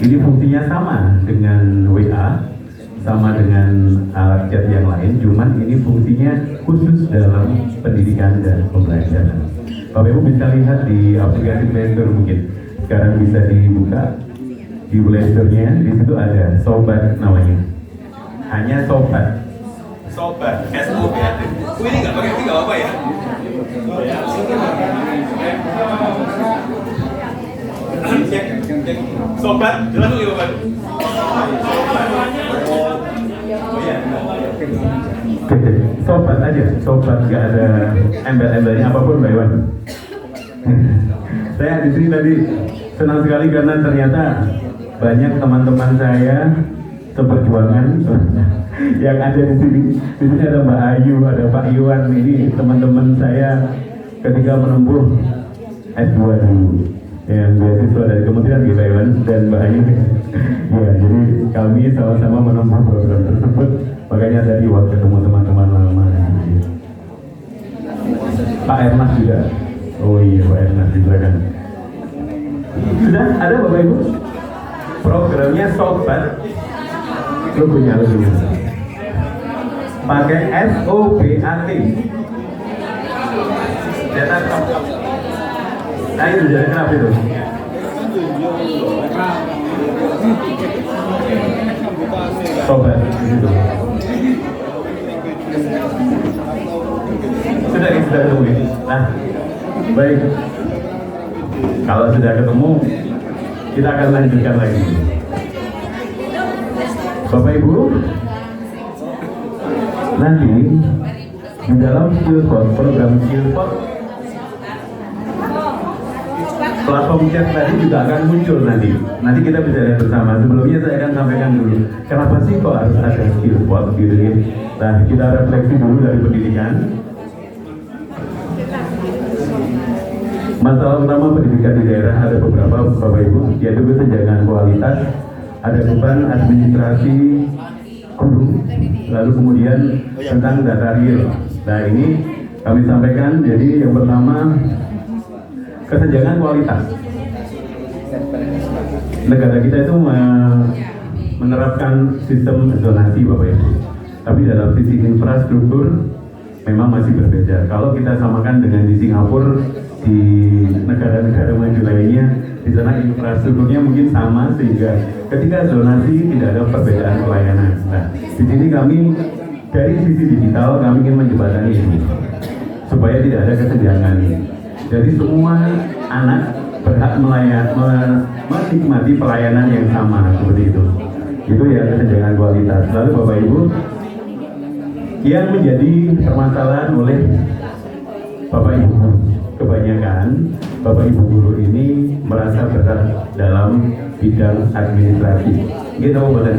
Ini fungsinya sama dengan WA, sama dengan alat chat yang lain, cuman ini fungsinya khusus dalam pendidikan dan pembelajaran. Bapak Ibu bisa lihat di aplikasi Play Store mungkin. Sekarang bisa dibuka di Play Store-nya, di situ ada Sobat namanya. Hanya Sobat. Sobat, S-O-B-A-T. Ini nggak pakai ini nggak apa ya? Cek. Sobat, jelas tuh ya Bapak. Sobat aja, sobat, nggak ada embel-embelnya apapun Mbak Iwan. Saya di sini tadi senang sekali karena ternyata banyak teman-teman saya seperjuangan yang ada di sini. Di sini ada Mbak Ayu, ada Pak Iwan. Ini teman-teman saya ketika menempuh S2 dulu, yang beasiswa dari Kementerian Pak Iwan dan Mbak Ayu. Ya, jadi kami sama-sama menempuh program tersebut. Makanya tadi waktu ketemu teman-teman lama. Pak Ernas juga. Oh iya, Pak Ernas silakan. Sudah ada Bapak Ibu? Programnya Sobat. Logonya. Pakai SOBAT. Cetak. Nah itu jadi kenapa itu? Sobat gitu. Sudah ketemu ini. Nah, baik. Kalau sudah ketemu, kita akan lanjutkan lagi. Bapak Ibu, nanti di dalam Skillpot, program Skillpot, platform chat tadi juga akan muncul nanti. Nanti kita bisa lihat bersama. Sebelumnya saya akan sampaikan dulu, kenapa sih kok harus ada Skillpot gitu ya? Nah, kita refleksi dulu dari pendidikan. Masalah utama pendidikan di daerah ada beberapa Bapak Ibu, yaitu kesenjangan kualitas, ada beban administrasi guru, lalu kemudian tentang data real. Nah ini kami sampaikan, jadi yang pertama kesenjangan kualitas. Negara kita itu menerapkan sistem zonasi Bapak Ibu, tapi dalam sisi infrastruktur memang masih berbeda. Kalau kita samakan dengan di Singapura, di negara-negara maju lainnya, di sana infrastrukturnya mungkin sama sehingga ketika zonasi tidak ada perbedaan pelayanan. Nah, di sini kami dari sisi digital kami ingin menjembatani ini supaya tidak ada kesenjangan. Jadi semua anak berhak menikmati pelayanan yang sama seperti itu. Itu ya kesenjangan kualitas. Lalu Bapak Ibu, yang menjadi permasalahan oleh Bapak Ibu, kebanyakan Bapak Ibu guru ini merasa berat dalam bidang administrasi. Gitu betul.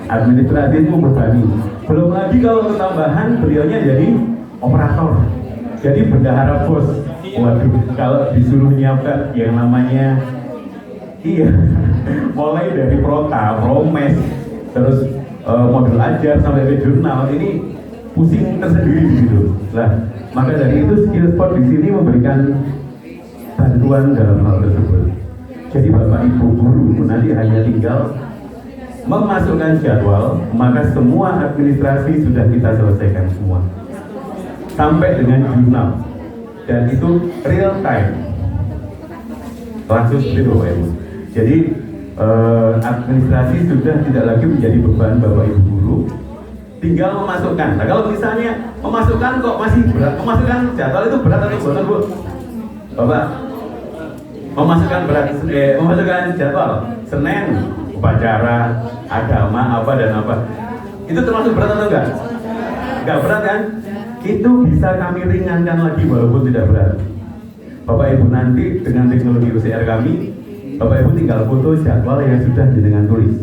Administrasi itu membebani. Belum lagi kalau tambahan beliaunya jadi operator, jadi bendahara bos. Waduh, kalau disuruh nyiapkan yang namanya mulai dari prota, promes, terus modul ajar sampai ke jurnal, ini pusing tersendiri gitu. Nah, maka dari itu Skillpot di sini memberikan bantuan dalam hal tersebut. Jadi Bapak Ibu guru nanti hanya tinggal memasukkan jadwal, maka semua administrasi sudah kita selesaikan semua sampai dengan jurnal, dan itu real time langsung seperti Bapak Ibu. Jadi administrasi sudah tidak lagi menjadi beban Bapak Ibu guru, tinggal memasukkan. Nah, kalau misalnya memasukkan kok masih berat, memasukkan jadwal itu berat atau bosan Bu? Bapak, memasukkan jadwal Senin upacara agama apa dan apa, itu termasuk berat atau enggak? Enggak berat kan? Itu bisa kami ringankan lagi walaupun tidak berat. Bapak Ibu nanti dengan teknologi OCR kami, Bapak Ibu tinggal foto jadwal yang sudah jenengan tulis,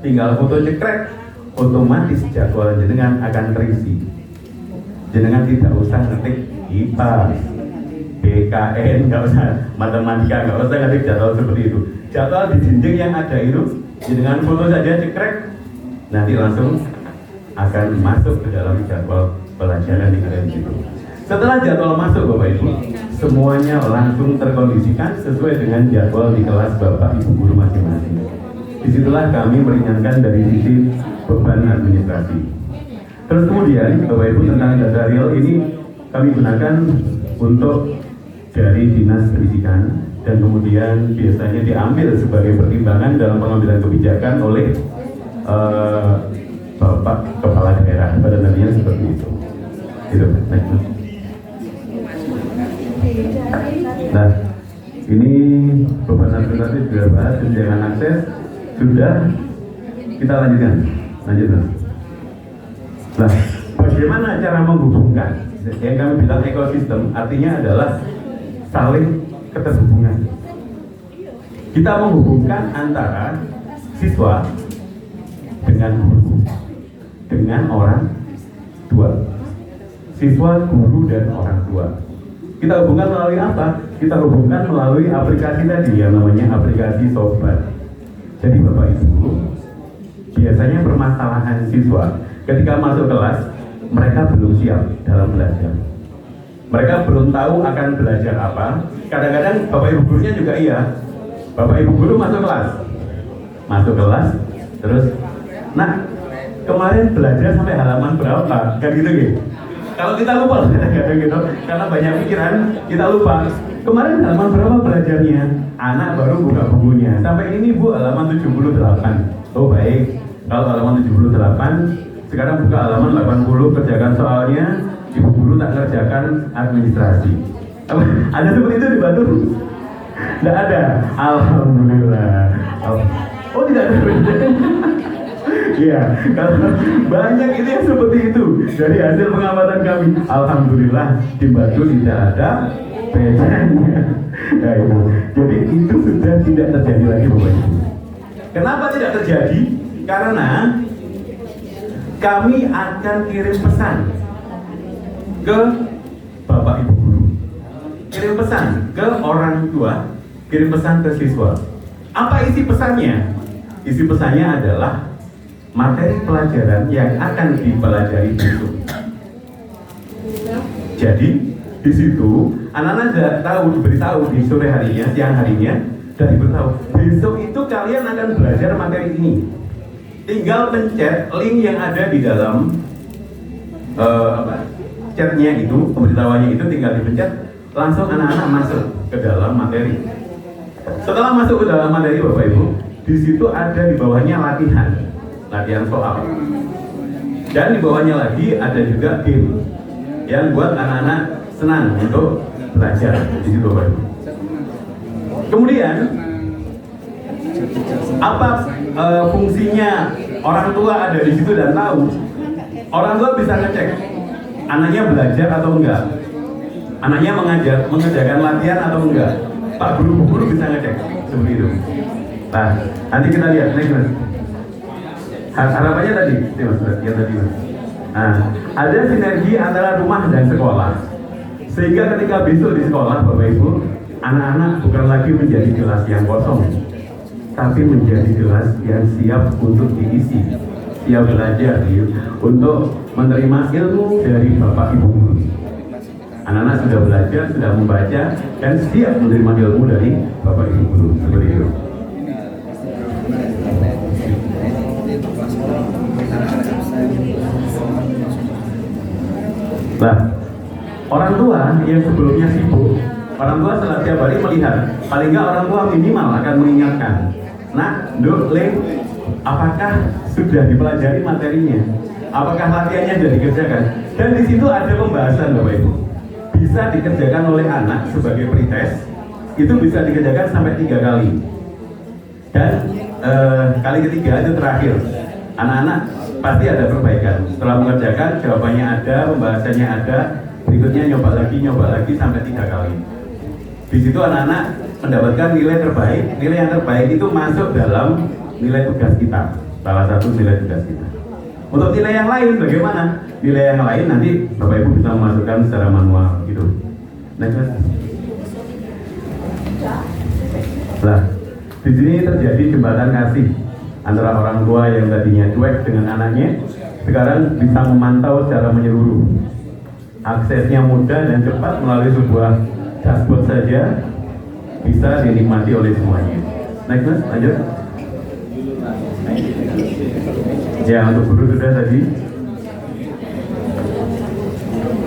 tinggal foto cekrek, otomatis jadwal jenengan akan terisi. Jenengan tidak usah ngetik IPA, BKN, nggak usah matematika, nggak usah ngetik jadwal seperti itu. Jadwal di dinding yang ada itu, jenengan foto saja cekrek, nanti langsung akan masuk ke dalam jadwal pelajaran yang ada di situ. Setelah jadwal masuk Bapak Ibu, semuanya langsung terkondisikan sesuai dengan jadwal di kelas Bapak Ibu guru masing-masing. Disitulah kami meringankan dari sisi beban administrasi. Terus kemudian Bapak Ibu tentang data real ini kami gunakan untuk dari Dinas Pendidikan dan kemudian biasanya diambil sebagai pertimbangan dalam pengambilan kebijakan oleh Bapak Kepala Daerah pada nantinya seperti itu. Itu. Nah, ini beban administratif sudah bahas, tunjangan akses sudah, kita lanjutkan. Nah, bagaimana cara menghubungkan? Yang kami bilang ekosistem artinya adalah saling keterhubungan. Kita menghubungkan antara siswa dengan guru, dengan orang tua, siswa, guru, dan orang tua. Kita hubungkan melalui apa? Kita hubungkan melalui aplikasi tadi yang namanya aplikasi Sobat. Jadi Bapak Ibu, biasanya permasalahan siswa ketika masuk kelas, mereka belum siap dalam belajar. Mereka belum tahu akan belajar apa. Kadang-kadang Bapak Ibu gurunya juga iya. Bapak Ibu guru masuk kelas, terus, nah kemarin belajar sampai halaman berapa? Kan gitu gitu. Kalau kita lupa, kadang-kadang gitu, karena banyak pikiran, kita lupa. Kemarin halaman berapa belajarnya? Anak baru buka bukunya. Sampai ini Bu, halaman 78. Oh baik, kalau halaman 78, sekarang buka halaman 80, kerjakan soalnya. Ibu guru tak kerjakan administrasi. Ada seperti itu di Batu? Tidak ada. Alhamdulillah. Oh tidak ada. Iya, karena banyak itu yang seperti itu. Dari hasil pengamatan kami, alhamdulillah di Batu tidak ada bedanya. Nah, itu. Jadi itu sudah tidak terjadi lagi Bapak Ibu. Kenapa tidak terjadi? Karena kami akan kirim pesan ke Bapak Ibu guru, kirim pesan ke orang tua, kirim pesan ke siswa. Apa isi pesannya? Isi pesannya adalah materi pelajaran yang akan dipelajari besok. Jadi di situ anak-anak sudah tahu, diberitahu di sore harinya, siang harinya, dan diberitahu besok itu kalian akan belajar materi ini. Tinggal pencet link yang ada di dalam chatnya itu, pemberitahuannya itu tinggal dipencet, langsung anak-anak masuk ke dalam materi. Setelah masuk ke dalam materi Bapak Ibu, di situ ada di bawahnya latihan soal. Dan di bawahnya lagi ada juga game yang buat anak-anak senang untuk belajar di situ Bapak Ibu. Kemudian apa fungsinya orang tua ada di situ dan tahu? Orang tua bisa ngecek anaknya belajar atau enggak, anaknya mengerjakan latihan atau enggak. Pak guru bisa ngecek seperti itu. Nah, nanti kita lihat next mas. Harapannya tadi, ya tadi mas. Nah, ada sinergi antara rumah dan sekolah, sehingga ketika besok di sekolah Bapak Ibu, anak-anak bukan lagi menjadi kelas yang kosong, tapi menjadi kelas yang siap untuk diisi, siap belajar, untuk menerima ilmu dari Bapak Ibu guru. Anak-anak sudah belajar, sudah membaca, dan siap menerima ilmu dari Bapak Ibu guru. Seperti itu. Nah, orang tua yang sebelumnya sibuk, orang tua setelah tiap hari melihat, paling nggak orang tua minimal akan mengingatkan, nah, Dok, Le, apakah sudah dipelajari materinya? Apakah latihannya sudah dikerjakan? Dan di situ ada pembahasan Bapak Ibu. Bisa dikerjakan oleh anak sebagai pretest, itu bisa dikerjakan sampai 3 kali. Dan kali ketiga itu terakhir. Anak-anak pasti ada perbaikan. Setelah mengerjakan, jawabannya ada, pembahasannya ada, berikutnya nyoba lagi sampai 3 kali. Di situ anak-anak mendapatkan nilai terbaik. Nilai yang terbaik itu masuk dalam nilai tugas kita, salah satu nilai tugas kita. Untuk nilai yang lain bagaimana? Nilai yang lain nanti Bapak Ibu bisa memasukkan secara manual gitu. Next. Nah, di sini terjadi jembatan kasih antara orang tua yang tadinya cuek dengan anaknya, sekarang bisa memantau secara menyeluruh. Aksesnya mudah dan cepat melalui sebuah dashboard saja bisa dinikmati oleh semuanya. Next mas, lanjut. Ya, untuk guru sudah tadi.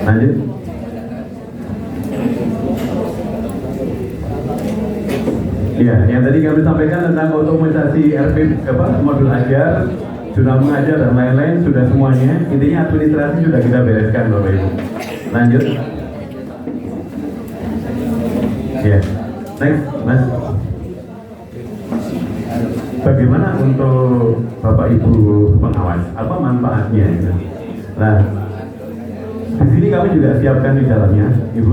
Lanjut. Ya, yang tadi kami sampaikan tentang otomatisasi RP modul ajar, jurnal mengajar dan lain-lain sudah semuanya. Intinya administrasi sudah kita bereskan Bapak Ibu. Lanjut. Ya, next Mas. Bagaimana untuk Bapak Ibu pengawas? Apa manfaatnya? Nah, di sini kami juga siapkan di dalamnya, Ibu,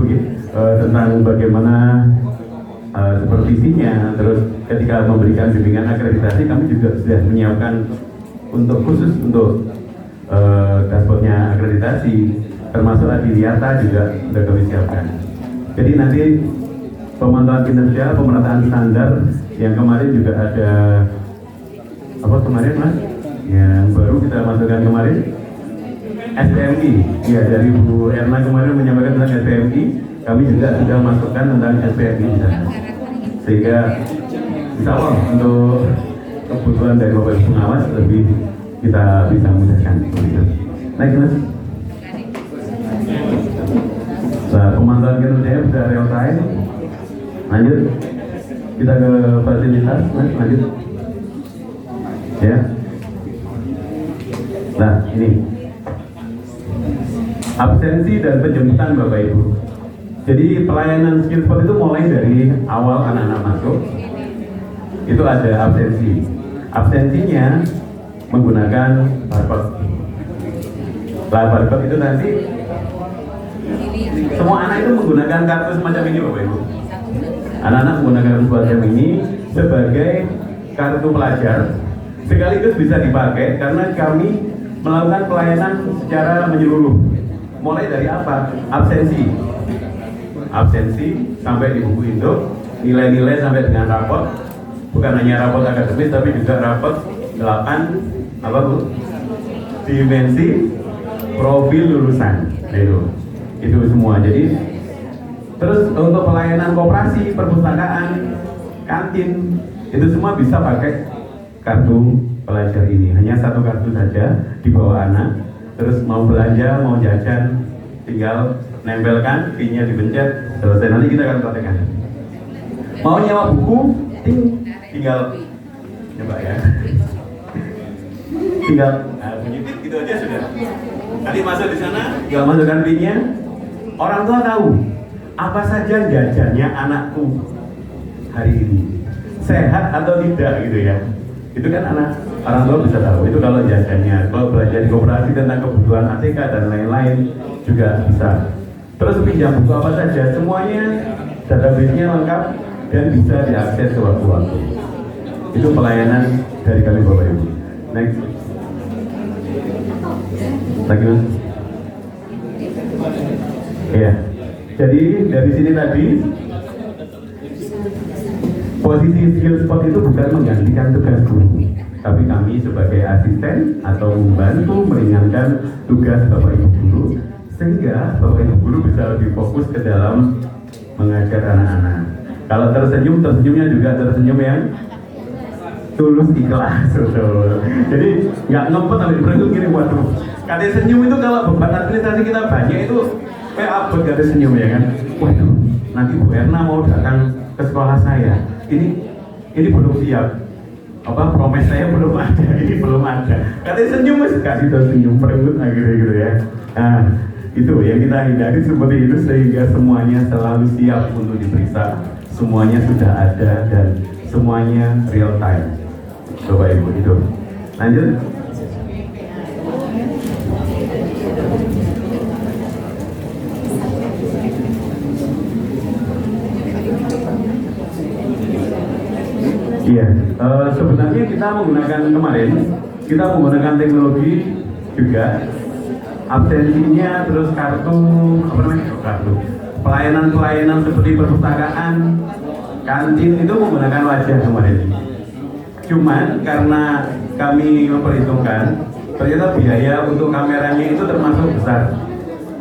tentang bagaimana supervisinya. Terus ketika memberikan bimbingan akreditasi, kami juga sudah menyiapkan untuk khusus untuk dashboardnya akreditasi, termasuk Adiliata juga sudah kami siapkan. Jadi nanti pemantauan kinerja, pemerataan standar yang kemarin juga ada apa kemarin mas? Yang baru kita masukkan kemarin SPMI, ya dari Bu Erna kemarin menyampaikan tentang SPMI, kami juga sudah masukkan tentang SPMI di sana. Sehingga insya Allah untuk kebutuhan dari Bapak Ibu pengawas lebih kita bisa mudahkan. Next mas. Nah, pemantauan kinerjanya sudah real time. Lanjut, kita ke fasilitas, mas, lanjut. Ya. Nah, ini absensi dan penjemputan Bapak Ibu. Jadi pelayanan skill spot itu mulai dari awal anak-anak masuk, itu ada absensi. Absensinya menggunakan barcode. Lah barcode itu nanti semua anak itu menggunakan kartu semacam ini Bapak Ibu. Anak-anak menggunakan semacam ini sebagai kartu pelajar, sekaligus bisa dipakai karena kami melakukan pelayanan secara menyeluruh. Mulai dari apa? Absensi sampai di buku induk, nilai-nilai sampai dengan rapot. Bukan hanya rapot akademis tapi juga rapot 8 apa Bu? Dimensi profil lulusan. Itu semua. Jadi terus untuk pelayanan koperasi, perpustakaan, kantin, itu semua bisa pakai kartu pelajar ini. Hanya satu kartu saja dibawa anak. Terus mau belanja, mau jajan, tinggal nempelkan, pinnya dipencet, selesai. Nanti kita akan praktekkan. Mau nyewa buku, tinggal coba ya. Tinggal bunyi pin gitu aja sudah. Nanti masuk di sana, tinggal masukkan pinnya. Orang tua tahu apa saja jajannya anakku hari ini, sehat atau tidak gitu ya. Itu kan orang tua bisa tahu. Itu kalau jajannya, kalau belajar di koperasi tentang kebutuhan ATK dan lain-lain juga bisa. Terus pinjam buku apa saja, semuanya database-nya lengkap dan bisa diakses sewaktu-waktu. Itu pelayanan dari kami Bapak Ibu. Next. Lagi mas. Iya. Jadi dari sini tadi posisi skill spot itu bukan menggantikan tugas guru, tapi kami sebagai asisten atau membantu meringankan tugas Bapak Ibu guru, sehingga Bapak Ibu guru bisa lebih fokus ke dalam mengajar anak-anak. Kalau tersenyumnya juga tersenyum yang tulus ikhlas. Jadi nggak ngempet tapi berikut gini, waduh. Kata senyum itu kalau beban administrasi kita banyak itu kayak abot kata senyum ya kan. Waduh, nanti Bu Erna mau datang ke sekolah saya. Ini belum siap. Apa promes saya belum ada, ini belum ada. Katanya senyum mas, kasih tau senyum perut akhirnya gitu ya. Nah, itu yang kita hindari seperti itu sehingga semuanya selalu siap untuk diperiksa. Semuanya sudah ada dan semuanya real time. Bapak Ibu itu. Lanjut. Iya, sebenarnya kita menggunakan teknologi juga, absensinya, terus kartu pelayanan seperti perpustakaan, kantin itu menggunakan wajah kemarin. Cuman karena kami memperhitungkan, ternyata biaya untuk kameranya itu termasuk besar,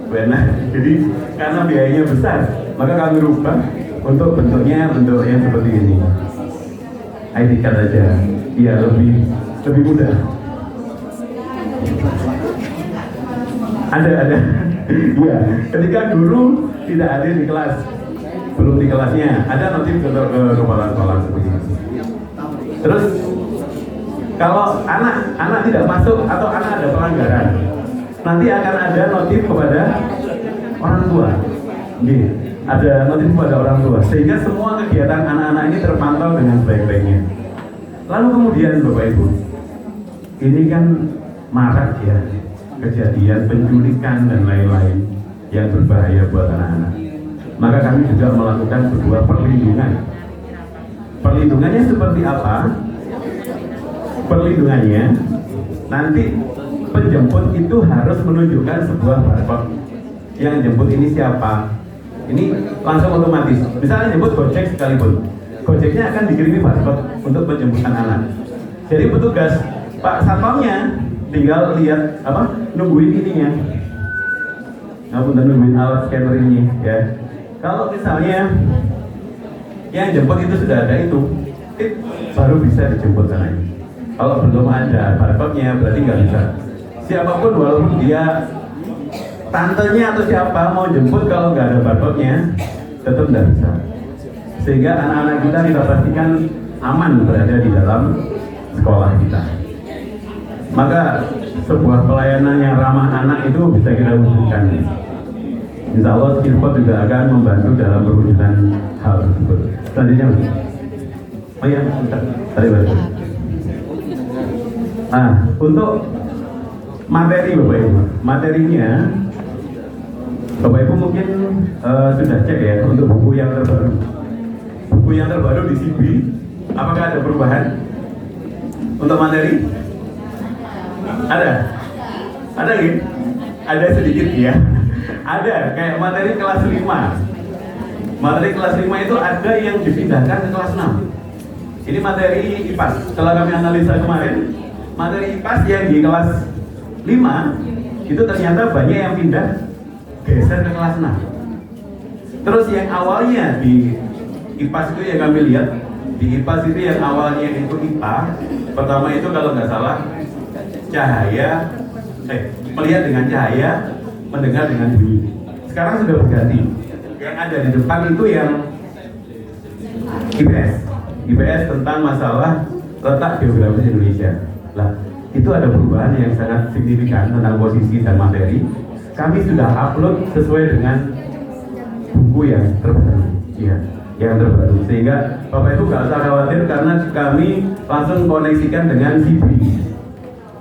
benar. Jadi karena biayanya besar, Maka kami rubah untuk bentuknya bentuk yang seperti ini. ID card aja, iya lebih mudah. Ada, iya. Ketika guru tidak ada di kelas, belum di kelasnya, ada notif ke kepala sekolah seperti itu. Terus kalau anak tidak masuk atau anak ada pelanggaran, nanti akan ada notif kepada orang tua. Oke, ada notif kepada orang tua, sehingga semua kegiatan anak-anak ini terpantau dengan baik-baiknya. Lalu kemudian Bapak Ibu, ini kan marak ya kejadian penculikan dan lain-lain yang berbahaya buat anak-anak. Maka kami juga melakukan sebuah perlindungan. Perlindungannya seperti apa? Perlindungannya nanti penjemput itu harus menunjukkan sebuah barcode. Yang jemput ini siapa? Ini langsung otomatis. Misalnya jemput Gojek sekalipun, Gojeknya akan dikirimi barcode untuk penjemputan anak. Jadi petugas Pak Satpamnya tinggal lihat nungguin ininya. Nungguin alat scanner ini ya. Kalau misalnya yang jemput itu sudah ada itu, baru bisa dijemput anaknya. Kalau belum ada barcode-nya berarti nggak bisa. Siapapun walaupun dia tantenya atau siapa mau jemput, kalau nggak ada barcode-nya tetap nggak bisa. Sehingga anak-anak kita pastikan aman berada di dalam sekolah kita. Maka sebuah pelayanan yang ramah anak itu bisa kita wujudkan. Insya Allah Skillport juga akan membantu dalam perwujudan hal tersebut. Selanjutnya, oh iya, tadi baca. Untuk materi Bapak Ibu, materinya Bapak Ibu mungkin sudah cek ya untuk buku yang terbaru. Buku yang terbaru di CB, apakah ada perubahan untuk materi? Ada gitu? Ada sedikit ya. Ada, kayak materi kelas 5. Materi kelas 5 itu ada yang dipindahkan ke kelas 6. Ini materi IPAS. Setelah kami analisa kemarin, materi IPAS yang di kelas 5 itu ternyata banyak yang pindah geser ke kelas 6. Terus yang awalnya di IPAS itu yang kami lihat, di IPAS itu yang awalnya itu IPA, pertama itu kalau nggak salah cahaya, melihat dengan cahaya, mendengar dengan bunyi. Sekarang sudah berganti. Yang ada di depan itu yang IPS tentang masalah letak geografis Indonesia. Lah, itu ada perubahan yang sangat signifikan tentang posisi dan materi. Kami sudah upload sesuai dengan buku yang terbaru. Ya, yang terbaru. Sehingga Bapak Ibu nggak usah khawatir karena kami langsung koneksikan dengan CB.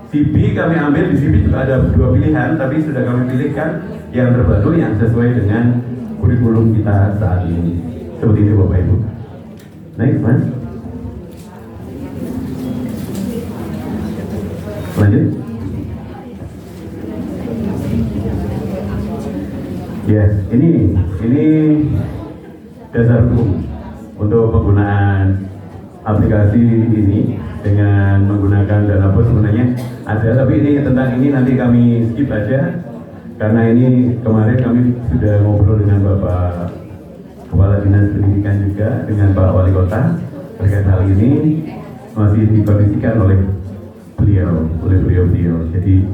CB kami ambil, di CB juga ada 2 pilihan, tapi sudah kami pilihkan yang terbaru yang sesuai dengan kurikulum kita saat ini. Seperti itu Bapak Ibu. Next, Mas. Lanjut. Ya, ini dasar hukum untuk penggunaan aplikasi ini dengan menggunakan dana bos sebenarnya ada, tapi ini tentang ini nanti kami skip aja karena ini kemarin kami sudah ngobrol dengan Bapak Kepala Dinas Pendidikan juga dengan Pak Wali Kota terkait hal ini, masih dikondisikan oleh beliau. Jadi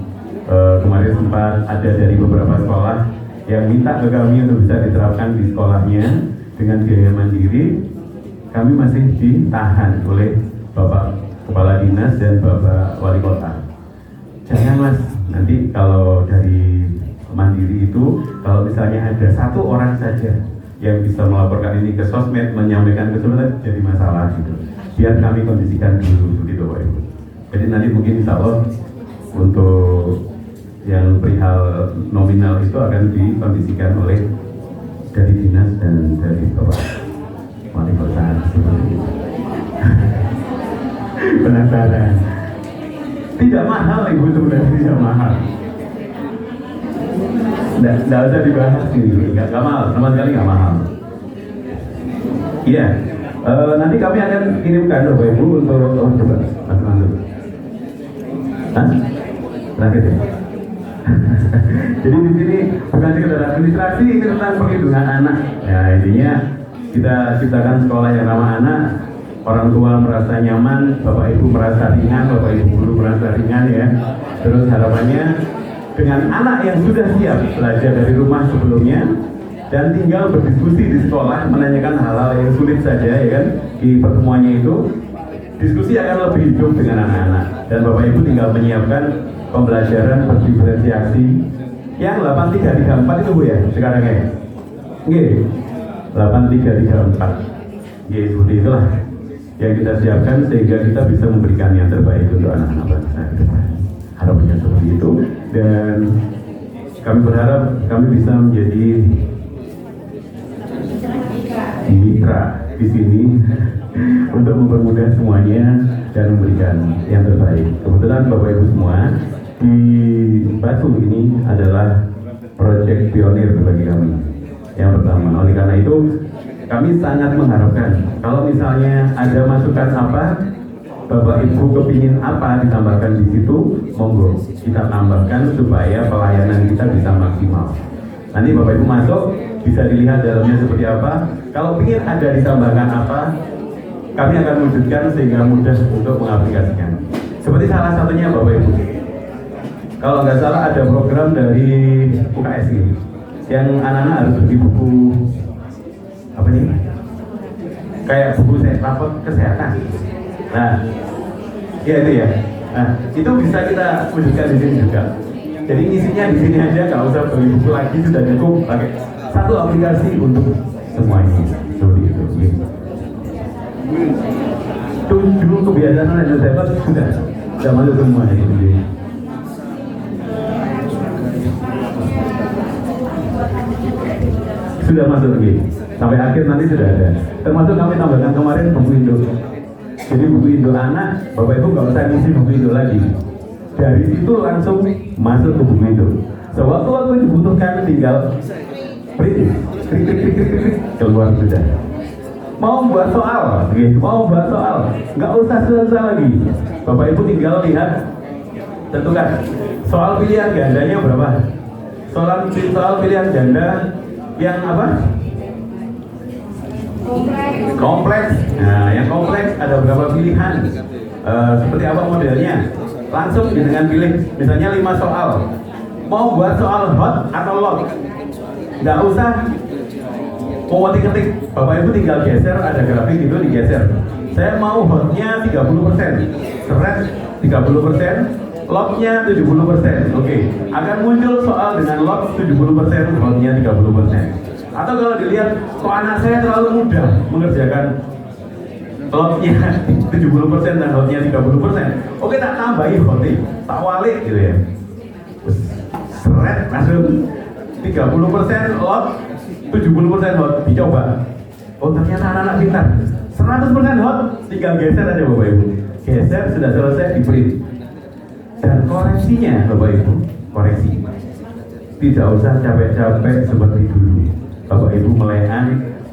kemarin sempat ada dari beberapa sekolah yang minta ke kami untuk bisa diterapkan di sekolahnya dengan biaya mandiri. Kami masih ditahan oleh Bapak Kepala Dinas dan Bapak Wali Kota. Jangan Mas, nanti kalau dari mandiri itu, kalau misalnya ada 1 orang saja yang bisa melaporkan ini ke sosmed, menyampaikan ke sosmed, jadi masalah gitu. Biar kami kondisikan dulu gitu Pak Ibu. Jadi nanti mungkin insya Allah untuk yang perihal nominal itu akan dikondisikan oleh dari dinas dan dari Bapak Wali Kota. Penasaran? Tidak mahal Ibu, sebenarnya tidak mahal. Tidak usah dibahas ini, nggak mahal, sama sekali nggak mahal. Iya, nanti kami akan kirimkan Bapak Ibu untuk coba masuk. Hah? Terakhir ya? Jadi di sini bukan sekedar administrasi, ini tentang perlindungan anak. Ya intinya kita ciptakan sekolah yang ramah anak, orang tua merasa nyaman, bapak ibu merasa ringan, bapak ibu guru merasa ringan ya. Terus harapannya dengan anak yang sudah siap belajar dari rumah sebelumnya dan tinggal berdiskusi di sekolah menanyakan hal-hal yang sulit saja ya kan di pertemuannya itu, diskusi akan lebih hidup dengan anak-anak dan bapak ibu tinggal menyiapkan pembelajaran berdiferensiasi yang 8334 itu Bu ya sekarang ya. Oke. 8334. Ya seperti itulah yang kita siapkan sehingga kita bisa memberikan yang terbaik untuk anak-anak bangsa ke depan. Harapannya seperti itu dan kami berharap kami bisa menjadi mitra di sini untuk mempermudah semuanya dan memberikan yang terbaik. Kebetulan Bapak Ibu semua di Batu ini adalah proyek pionir bagi kami. Yang pertama, oleh karena itu kami sangat mengharapkan kalau misalnya ada masukan apa, Bapak Ibu kepingin apa ditambahkan di situ, monggo kita tambahkan supaya pelayanan kita bisa maksimal. Nanti Bapak Ibu masuk bisa dilihat dalamnya seperti apa. Kalau ingin ada ditambahkan apa, kami akan wujudkan sehingga mudah untuk mengaplikasikan. Seperti salah satunya Bapak Ibu, kalau nggak salah ada program dari UKS ini yang anak-anak harus beli buku apa nih? Kayak buku rapor kesehatan. Nah, ya itu ya. Nah, itu bisa kita wujudkan di sini juga. Jadi isinya di sini aja, nggak usah beli buku lagi, sudah cukup pakai satu aplikasi untuk semuanya. Seperti itu. Dulu kebiasaan ada dapat sudah masuk semua ini. Sudah masuk lagi. Sampai akhir nanti sudah ada. Termasuk kami tambahkan kemarin buku Indo. Jadi buku Indo anak, Bapak Ibu nggak usah ngisi buku Indo lagi. Dari situ langsung masuk ke buku Indo. Sewaktu-waktu dibutuhkan tinggal print, klik, keluar sudah. Mau buat soal, nggak usah susah lagi. Bapak Ibu tinggal lihat, tentukan soal pilihan gandanya berapa. Soal pilihan ganda yang apa? Kompleks. Nah, yang kompleks ada berapa pilihan? Seperti apa modelnya? Langsung dengan pilih, misalnya 5 soal. Mau buat soal hot atau lot? Nggak usah mau ketik, Bapak Ibu tinggal geser, ada grafik itu digeser. Saya mau hotnya 30%, seret 30%, lotnya 70%. Oke, akan muncul soal dengan lot 70%, hotnya 30%. Atau kalau dilihat, kok anak saya terlalu mudah mengerjakan lotnya 70% dan hotnya 30%. Oke, tak tambahi hotnya, tak walik gitu ya. Seret langsung 30% lot, 70% hot, dicoba. Oh ternyata anak-anak pintar, 100% hot, tinggal geser aja Bapak Ibu. Geser, sudah selesai, di print. Dan koreksinya Bapak Ibu, koreksi. Tidak usah capek-capek seperti dulu. Bapak Ibu melean,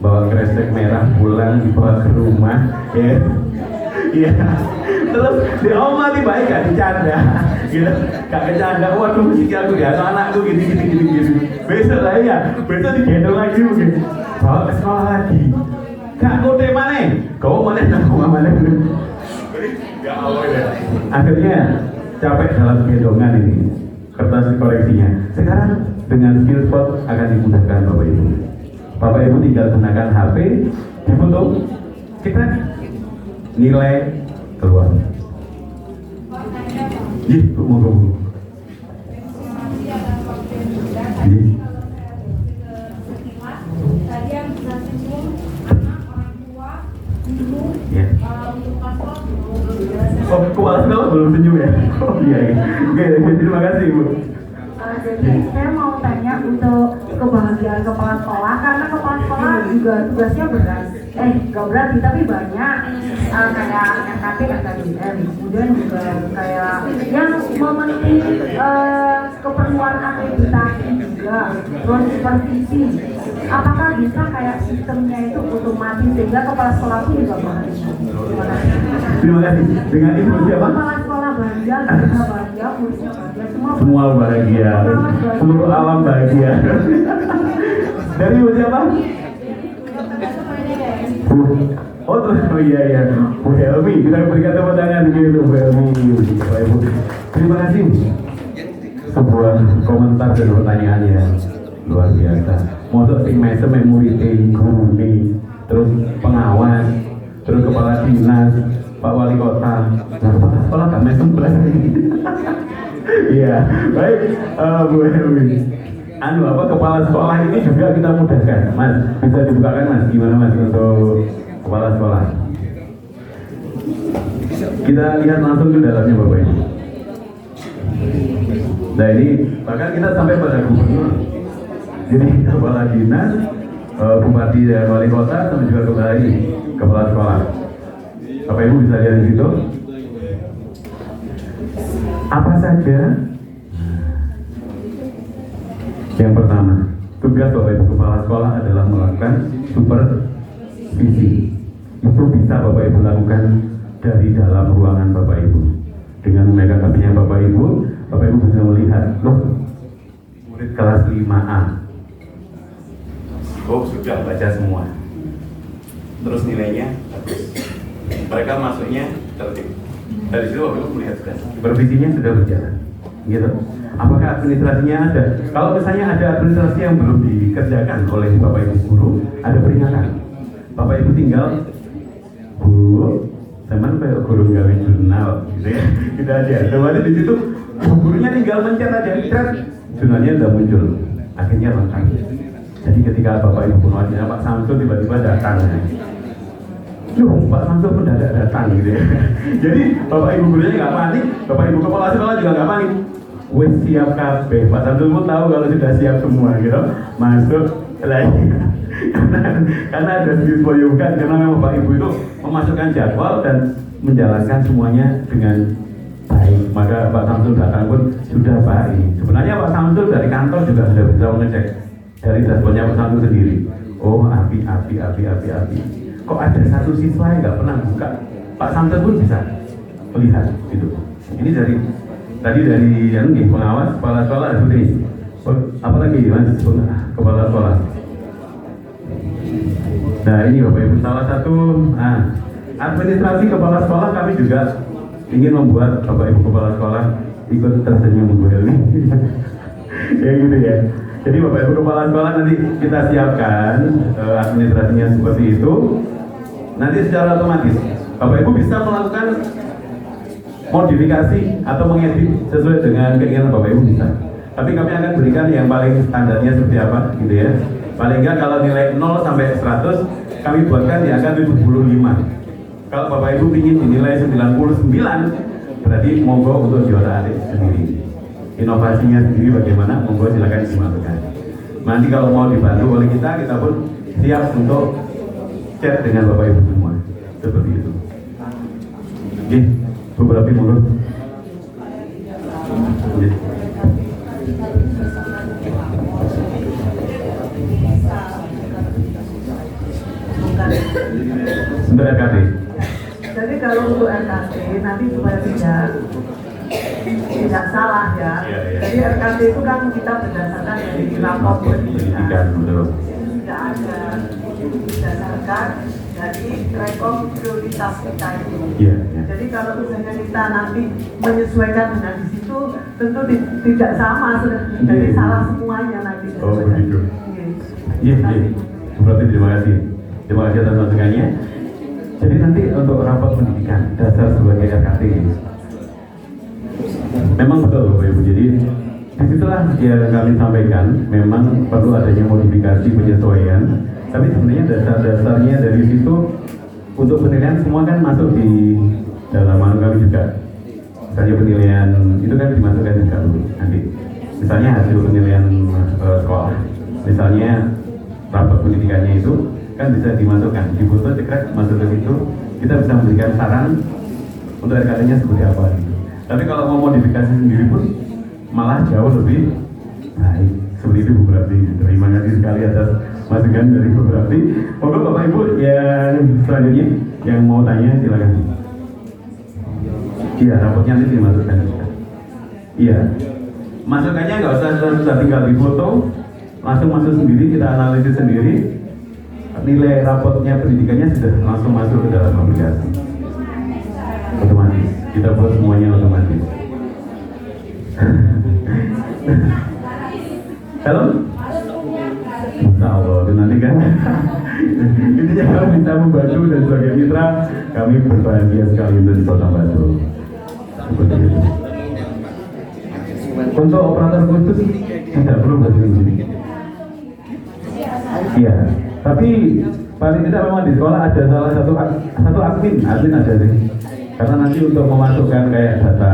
bawa kresek merah pulang, dibawa ke rumah, ya. Iya. Terus di oma nih baik gak dicanda, gitu. Gak kecanda, waduh musik aku ya, anakku gini. Besok lah ya, besok digendong lagi mungkin. Bawa ke sekolah lagi. Gak kote mana? Kau mana nak mana? Ya Allah ya. Akhirnya capek dalam gendongan ini, kertas koreksinya. Sekarang dengan skill spot akan dimudahkan Bapak Ibu. Bapak Ibu tinggal gunakan HP, difoto, kita nilai keluar. Ih, mau. Tadi yang bisa singgung anak, orang tua, guru, untuk paspor. Oh, kepala sekolah belum senyum ya? Oh iya. Oke, terima kasih Ibu. Jadi saya mau tanya untuk kebahagiaan kepala sekolah, karena kepala sekolah juga tugasnya berat. Gak berat sih, tapi banyak kayak RKP, RKBM, kemudian juga kayak yang memenuhi keperluan akreditasi juga, terus supervisi. Apakah bisa kayak sistemnya itu otomatis sehingga kepala sekolah pun juga bahagia? Terima kasih. Dengan Ibu siapa? Kepala sekolah bahagia, kita bahagia, muridnya bahagia, Semua bahagia, seluruh alam bahagia. Dari ibu siapa? Oh tuh, oh iya, Bu Helmi, kita berikan tepuk tangan begitu Bu Helmi. Bapak Ibu, terima kasih. Sebuah komentar dan pertanyaan yang luar biasa. Mosok sing mesem murid guru nih, terus pengawas, terus kepala dinas, Pak Wali Kota. Nah, kepala sekolah gak mesem berarti. Iya, baik Bu Helmi. Kepala sekolah ini juga kita mudahkan, Mas. Bisa dibukakan Mas, gimana Mas untuk kepala sekolah? Kita lihat langsung ke dalamnya Bapak Ibu. Nah ini bahkan kita sampai pada gubernur. Jadi kepala dinas, bupati dan wali kota, sama juga kepala sekolah. Bapak Ibu bisa lihat di situ. Apa saja? Yang pertama, tugas Bapak Ibu kepala sekolah adalah melakukan supervisi. Itu bisa Bapak Ibu lakukan dari dalam ruangan Bapak Ibu. Dengan memegang kakinya Bapak Ibu bisa melihat, loh, murid kelas 5A. Oh, sudah baca semua. Terus nilainya bagus. Mereka masuknya tertib. Dari situ Bapak Ibu melihat sudah. Supervisinya sudah berjalan. Gitu. Apakah administrasinya ada? Kalau misalnya ada administrasi yang belum dikerjakan oleh Bapak Ibu guru, ada peringatan. Bapak Ibu tinggal, Bu, teman kayak guru gawe jurnal, gitu ya. Kita aja. Kemudian di situ gurunya tinggal mencet aja, jurnalnya sudah muncul. Akhirnya lengkap. Jadi ketika Bapak Ibu pengawasannya Pak Samsul tiba-tiba datang, loh, Pak Samsul mendadak datang, gitu ya. Jadi Bapak Ibu gurunya nggak panik, Bapak Ibu kepala sekolah juga nggak panik. Wes siap kabeh, Pak Samsul pun tahu kalau sudah siap semua, gitu. Masuk lagi. karena ada dispoyukan, karena memang Bapak Ibu itu memasukkan jadwal dan menjalankan semuanya dengan baik. Maka Pak Samsul datang pun sudah baik. Sebenarnya Pak Samsul dari kantor juga sudah bisa mengecek dari dashboardnya Pak Samsul sendiri. Oh, api. Kok ada satu siswa yang nggak pernah buka? Pak Samsul pun bisa melihat itu. Ini dari pengawas kepala sekolah seperti ini. Apalagi Mas kepala sekolah. Nah ini Bapak Ibu salah satu administrasi kepala sekolah, kami juga ingin membuat Bapak Ibu kepala sekolah ikut tersenyum Bu Helmi. Ya gitu ya. Jadi Bapak Ibu kepala sekolah nanti kita siapkan administrasinya seperti itu. Nanti secara otomatis Bapak Ibu bisa melakukan modifikasi atau mengedit sesuai dengan keinginan Bapak Ibu bisa. Tapi kami akan berikan yang paling standarnya seperti apa gitu ya. Paling enggak kalau nilai 0 sampai 100 kami buatkan di angka 75. Kalau Bapak Ibu ingin dinilai 99 berarti monggo untuk juara adik sendiri. Inovasinya sendiri bagaimana, monggo silakan dimasukkan. Nanti kalau mau dibantu oleh kita pun siap untuk chat dengan Bapak Ibu semua. Seperti itu. Oke, beberapa mulut. Untuk RKT. Jadi kalau untuk RKT nanti supaya tidak salah ya. Jadi RKT itu kan kita berdasarkan dari rapor pendidikan. Tidak ada berdasarkan dari rekor prioritas kita itu. Jadi kalau misalnya kita nanti menyesuaikan dengan di situ, tentu tidak sama sudah. Jadi salah semuanya nanti. Oh begitu. Iya. Berarti terima kasih. Terima kasih atas masukannya. Jadi nanti untuk rapat pendidikan dasar sebagai RKT ini, memang betul Bapak Ibu. Jadi disitulah yang kami sampaikan, memang perlu adanya modifikasi penyesuaian. Tapi sebenarnya dasar-dasarnya dari situ untuk penilaian semua kan masuk di dalam kami juga. Misalnya penilaian itu kan dimasukkan juga dulu nanti. Misalnya hasil penilaian sekolah, misalnya rapat pendidikannya itu kan bisa dimasukkan di foto cekrek masuk ke situ, kita bisa memberikan saran untuk RKT-nya seperti apa gitu. Tapi kalau mau modifikasi sendiri pun malah jauh lebih baik. Seperti itu Bu Prati. Terima kasih sekali atas masukan dari Bu Prati. Monggo Bapak Ibu yang selanjutnya yang mau tanya silakan. Iya, rapotnya nanti dimasukkan. Iya, masukannya nggak usah tinggal di foto, langsung masuk sendiri, kita analisis sendiri. Nilai rapotnya pendidikannya sudah langsung masuk ke dalam aplikasi. Otomatis, kita buat semuanya otomatis. Halo? Insya Allah, nanti kan intinya kalau bisa membantu dan sebagai mitra kami berbahagia sekali untuk bisa membantu. Seperti itu. Untuk operator khusus tidak perlu bahasa Inggris. Iya, tapi paling tidak memang di sekolah ada salah satu admin ada sih. Karena nanti untuk memasukkan kayak data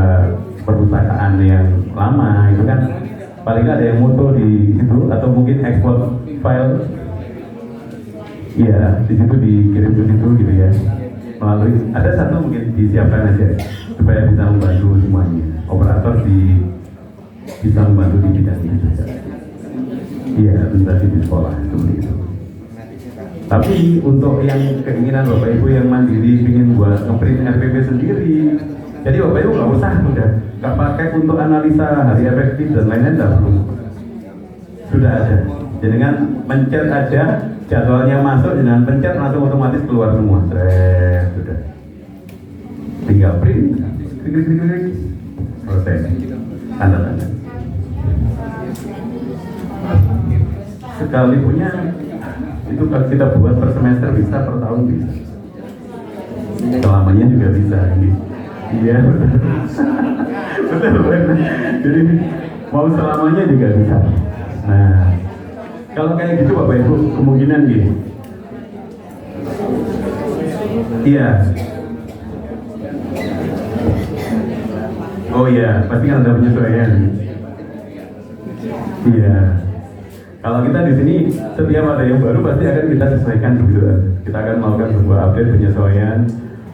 perpustakaan yang lama itu kan paling nggak ada yang foto di situ atau mungkin ekspor file. Iya, di situ dikirim ke situ gitu ya. Melalui ada satu mungkin disiapkan aja supaya bisa membantu semuanya. Operator bisa membantu di bidang itu juga. Iya, administrasi di sekolah seperti itu. Tapi untuk yang keinginan Bapak Ibu yang mandiri ingin buat ngeprint RPP sendiri, jadi Bapak Ibu nggak usah nggak pakai untuk analisa hari efektif dan lain-lain, nggak perlu. Sudah ada. Jadi dengan pencet aja jadwalnya masuk, dengan pencet langsung otomatis keluar semua. Sudah. Tinggal print, klik, selesai. Tanda-tanda. Sekali punya itu kalau kita buat per semester bisa, per tahun bisa, selamanya juga bisa. Iya betul betul. Jadi mau selamanya juga bisa. Nah kalau kayak gitu Bapak Ibu kemungkinan gini. Iya. Oh iya, pasti kan ada penyesuaian. Iya. Kalau kita di sini setiap ada yang baru pasti akan kita sesuaikan begitu. Kita akan melakukan sebuah update penyesuaian,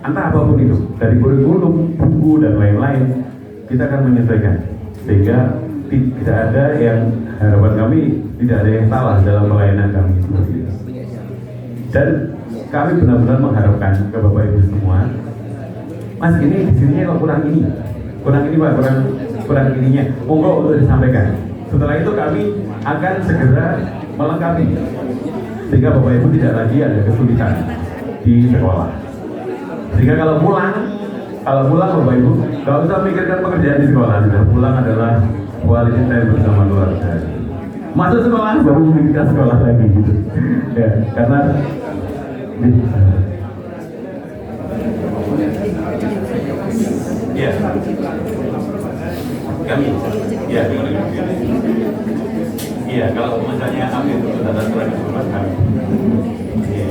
entah apapun itu, dari kurikulum, buku dan lain-lain, kita akan menyesuaikan sehingga tidak ada yang, harapan kami tidak ada yang salah dalam pelayanan kami seperti itu. Dan kami benar-benar mengharapkan ke Bapak Ibu semua, Mas ini di sini kok kurang ini Pak, kurang ininya, monggo untuk disampaikan. Setelah itu kami akan segera melengkapi sehingga Bapak Ibu tidak lagi ada kesulitan di sekolah. Sehingga kalau pulang Bapak Ibu nggak usah mikirkan pekerjaan di sekolah, sudah pulang adalah quality time bersama keluarga. Masuk sekolah baru memikirkan sekolah lagi gitu. Ya, karena ya kami ya iya, kalau misalnya ambil data surat keseluruhan kami. Iya.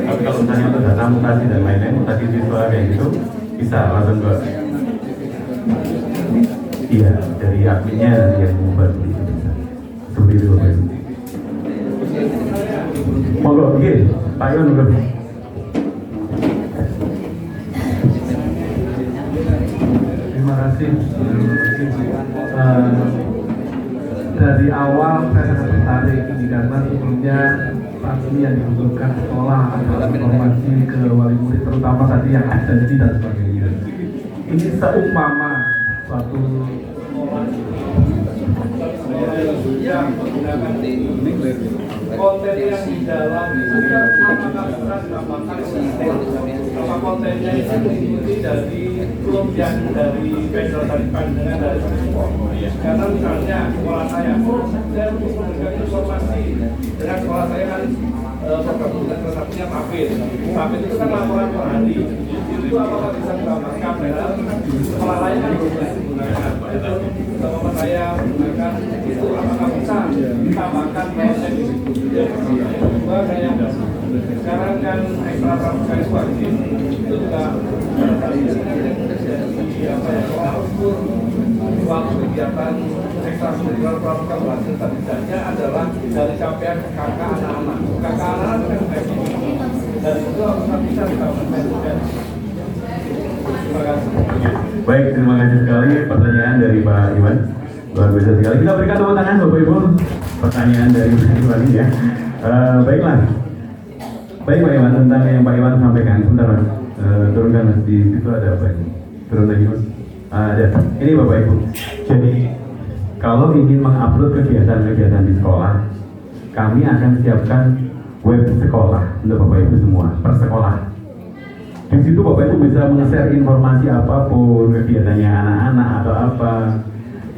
Tapi kalau misalnya untuk data mutasi dan lain-lain, mutasi siswa kayak gitu, bisa langsung ke iya, dari adminnya nanti yang membantu itu bisa. Seperti itu Bapak Ibu. Monggo, oke, Pak Yon dulu. Terima kasih. Dari awal saya sangat tertarik ini karena sebelumnya pasti yang dibutuhkan sekolah adalah informasi ke wali murid, terutama tadi yang absensi dan sebagainya. Ini seumpama suatu yang menggunakan konten yang di dalam itu kan apakah berat, apakah sistem, apa kontennya itu mengikuti dari klub yang dari vendor dari pandangan dari ekspor. Karena misalnya sekolah saya untuk memberikan informasi dengan sekolah saya kan program dengan satunya PAPIT itu kan laporan per hari. Itu apakah bisa ditambahkan dalam sekolah lain kan menggunakan sama saya menggunakan itu, apakah bisa ditambahkan konten di situ. Kedua kayak sekarang kan ekstra pramuka itu wajib, itu juga waktu kegiatan ekstra kurikuler pramuka berhasil setidaknya adalah dari capaian KK anak-anak. KK anak-anak kan kayak gini, dan itu apakah bisa ditambahkan juga. Terima kasih. Baik, terima kasih sekali pertanyaan dari Pak Iwan. Luar biasa sekali. Kita berikan tepuk tangan Bapak Ibu. Pertanyaan dari Pak Iwan ya. Baiklah. Baik Pak Iwan, tentang yang Pak Iwan sampaikan, sebentar Mas, turunkan Mas, di situ ada apa ini? Turun lagi Mas. Ada. Ini Bapak Ibu. Jadi kalau ingin mengupload kegiatan-kegiatan di sekolah, kami akan siapkan web sekolah untuk Bapak Ibu semua, per sekolah. Di situ Bapak Ibu bisa meng-share informasi apapun, kegiatannya anak-anak atau apa,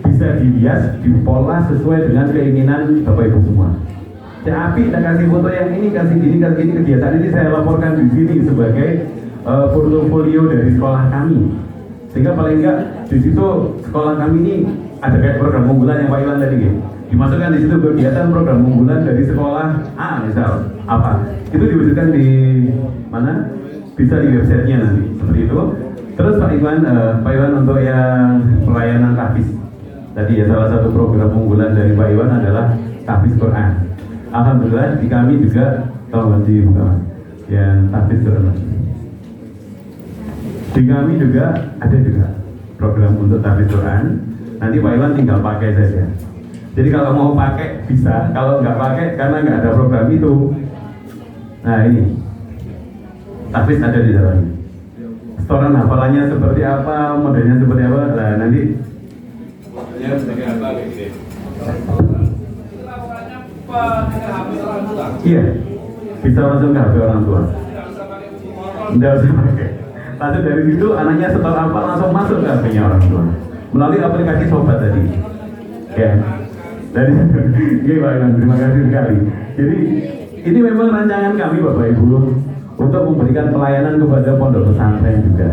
bisa dihias, dipola sesuai dengan keinginan Bapak Ibu semua. Api kita kasih foto yang ini, kasih gini, kegiatan ini saya laporkan di sini sebagai portofolio dari sekolah kami. Sehingga paling enggak di situ sekolah kami ini ada kayak program unggulan yang Pak Iwan tadi gitu. Dimasukkan di situ kegiatan program unggulan dari sekolah A misal apa. Itu diwujudkan di mana? Bisa di websitenya nanti seperti itu. Terus Pak Iwan untuk yang pelayanan tahfiz. Tadi ya salah satu program unggulan dari Pak Iwan adalah tahfiz Quran. Alhamdulillah di kami juga tolong dibuka yang tahfiz Quran. Di kami juga ada juga program untuk tahfiz Quran. Nanti Pak Iwan tinggal pakai saja. Jadi kalau mau pakai bisa, kalau nggak pakai karena nggak ada program itu. Nah ini tahfiz ada di dalamnya. Setoran hafalannya seperti apa, modelnya seperti apa. Nah nanti modelnya seperti apa gitu. Iya, bisa langsung ke HP orang tua. Tidak usah pakai. Lalu dari situ anaknya setor apa langsung masuk ke HP-nya orang tua melalui aplikasi Sobat tadi. Ya, dari situ. Iya Pak Iwan, terima kasih sekali. Jadi ini memang rancangan kami Bapak Ibu untuk memberikan pelayanan kepada pondok pesantren juga.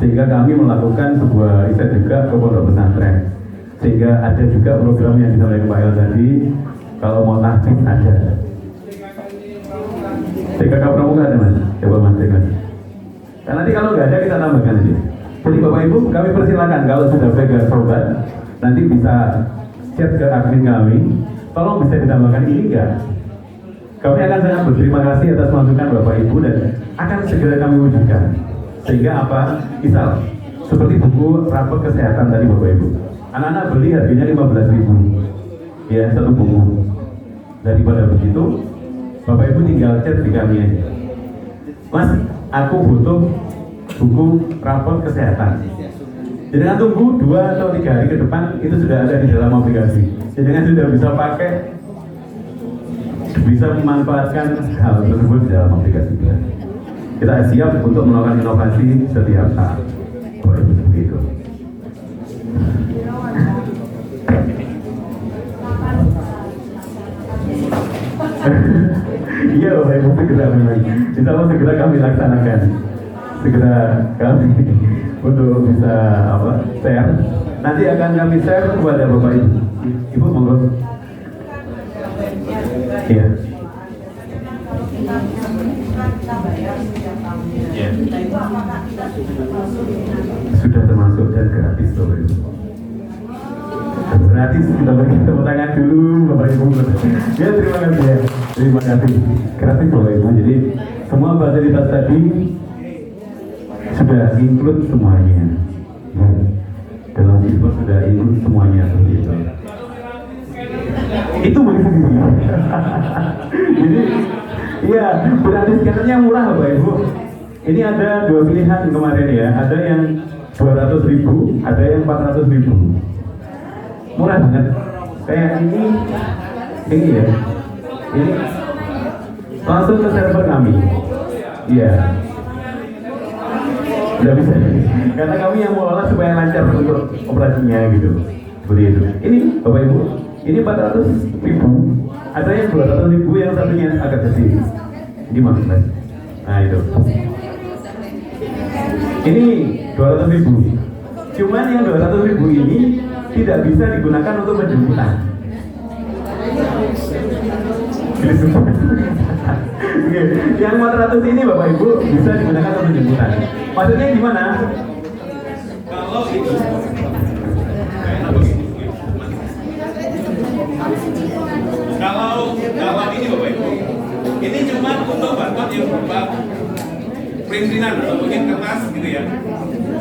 Sehingga kami melakukan sebuah riset juga ke pondok pesantren. Sehingga ada juga program yang disampaikan Pak Iwan tadi. Kalau mau tahfiz ada. TKK Pramuka ada Mas? Coba Mas TKK. Nah, nanti kalau nggak ada kita tambahkan aja. Jadi Bapak Ibu kami persilakan kalau sudah pegang Sobat nanti bisa chat ke admin kami. Tolong bisa ditambahkan ini enggak? Kami akan sangat berterima kasih atas masukan Bapak Ibu dan akan segera kami wujudkan. Sehingga apa? Misal seperti buku rapor kesehatan tadi Bapak Ibu. Anak-anak beli harganya 15.000. Ya, satu buku. Daripada begitu, Bapak Ibu tinggal chat di kami aja. Mas, aku butuh buku rapor kesehatan. Jangan tunggu 2 atau 3 hari ke depan, itu sudah ada di dalam aplikasi. Jangan sudah bisa pakai, bisa memanfaatkan hal tersebut di dalam aplikasi kita. Kita siap untuk melakukan inovasi setiap saat. Bapak Ibu seperti itu. Iya Bapak Ibu segera memang. Insya Allah segera kami laksanakan. Segera kami untuk bisa share. Nanti akan kami share kepada Bapak Ibu. Ibu monggo. Iya. Ya. Sudah termasuk dan gratis Bapak Ibu. Gratis kita beri tepuk tangan dulu Bapak Ibu. Ya terima kasih ya. Terima kasih. Gratis Bapak Ibu. Jadi semua fasilitas tadi sudah include semuanya. Ya. Dalam siswa sudah include semuanya seperti itu. Itu begitu. Jadi iya, berarti scannernya murah Bapak Ibu. Ini ada 2 pilihan kemarin ya. Ada yang 200.000, ada yang 400.000. Murah banget. Kayak ini ya. Ini langsung ke server kami. Iya. Tidak bisa. Karena kami yang mengelola supaya lancar untuk operasinya gitu. Seperti itu. Ini Bapak Ibu, ini 400.000. Ada yang 200.000 yang satunya agak kecil. Ini maksudnya. Nah itu. Ini 200.000. Cuman yang 200.000 ini tidak bisa digunakan untuk penjemputan. Yang 400 ini Bapak Ibu bisa digunakan untuk penjemputan. Maksudnya gimana? Kalau itu kalau ini Bapak Ibu, ini cuma untuk barcode yang berupa printinan atau mungkin kertas gitu ya.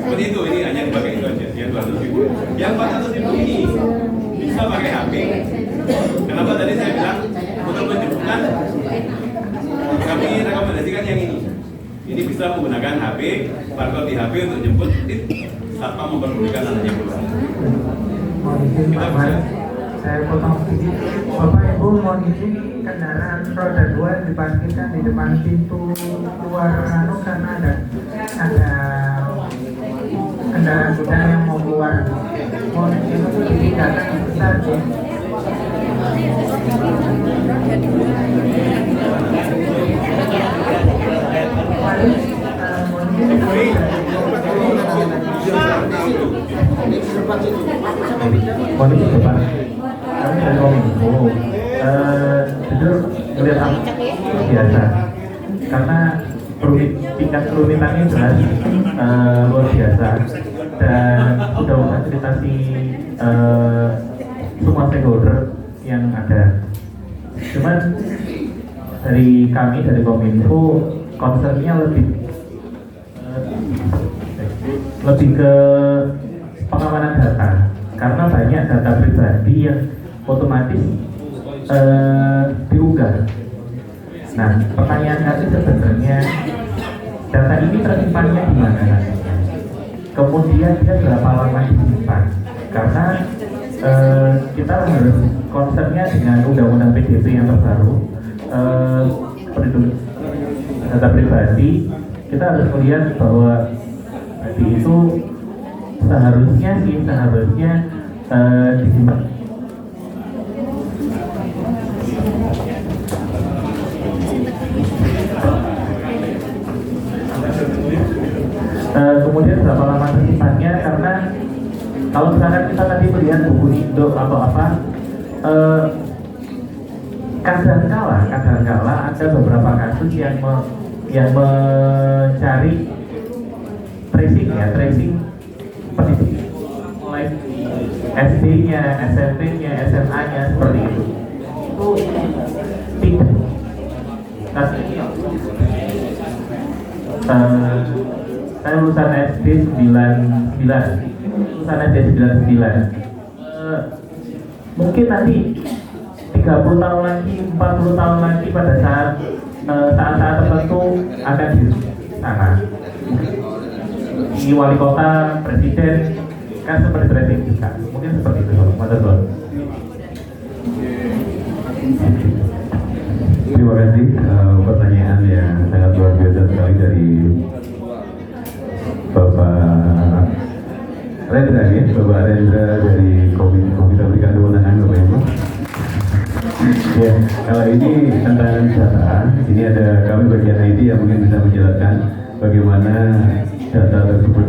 Seperti itu, ini hanya dipakai itu aja, yang 200.000. Yang 400.000 ini bisa pakai HP. Kenapa tadi saya bilang untuk penjemputan kami rekomendasi menggunakan HP, barcode di HP untuk jemput tanpa memperdulikan anaknya pulang. Mohon izin Pak Mas, saya potong sedikit. Bapak Ibu mohon izin kendaraan roda 2 yang diparkirkan di depan pintu keluar karena ada kendaraan kuda yang mau keluar. Mohon izin untuk ditinggalkan sebentar ya. Kondisi depan kami dari Kominfo jujur melihat biasa karena tingkat kerumitannya jelas luar biasa dan sudah memfasilitasi semua stakeholder yang ada. Cuman dari kami dari Kominfo concernnya lebih ke pengamanan data karena banyak data pribadi yang otomatis diunggah. Nah, pertanyaan kami sebenarnya data ini tersimpannya di mana? Kemudian dia berapa lama disimpan? Karena kita harus concernnya dengan undang-undang PDP yang terbaru, perlindungan data pribadi. Kita harus melihat bahwa tadi itu seharusnya disimpan. Kemudian berapa lama tersimpannya, karena kalau misalkan kita tadi melihat buku Indo atau apa, kadang-kala ada beberapa kasus yang mencari tracing pendidikan mulai SD-nya, SMP-nya, SMA-nya seperti itu. Itu tidak. Saya lulusan SD 99. Mungkin nanti 30 tahun lagi, 40 tahun lagi pada saat tertentu akan di sana. Ini wali kota, presiden, kan seperti tracing juga. Mungkin seperti itu, Mas Tuan. Terima kasih pertanyaan yang sangat luar biasa sekali dari Bapak Rendra ya, Bapak Rendra dari Kominfo. Kita berikan kewenangan Bapak Ibu. Ya, kalau ini tentang data, ini ada kami bagian IT yang mungkin bisa menjelaskan bagaimana data tersebut,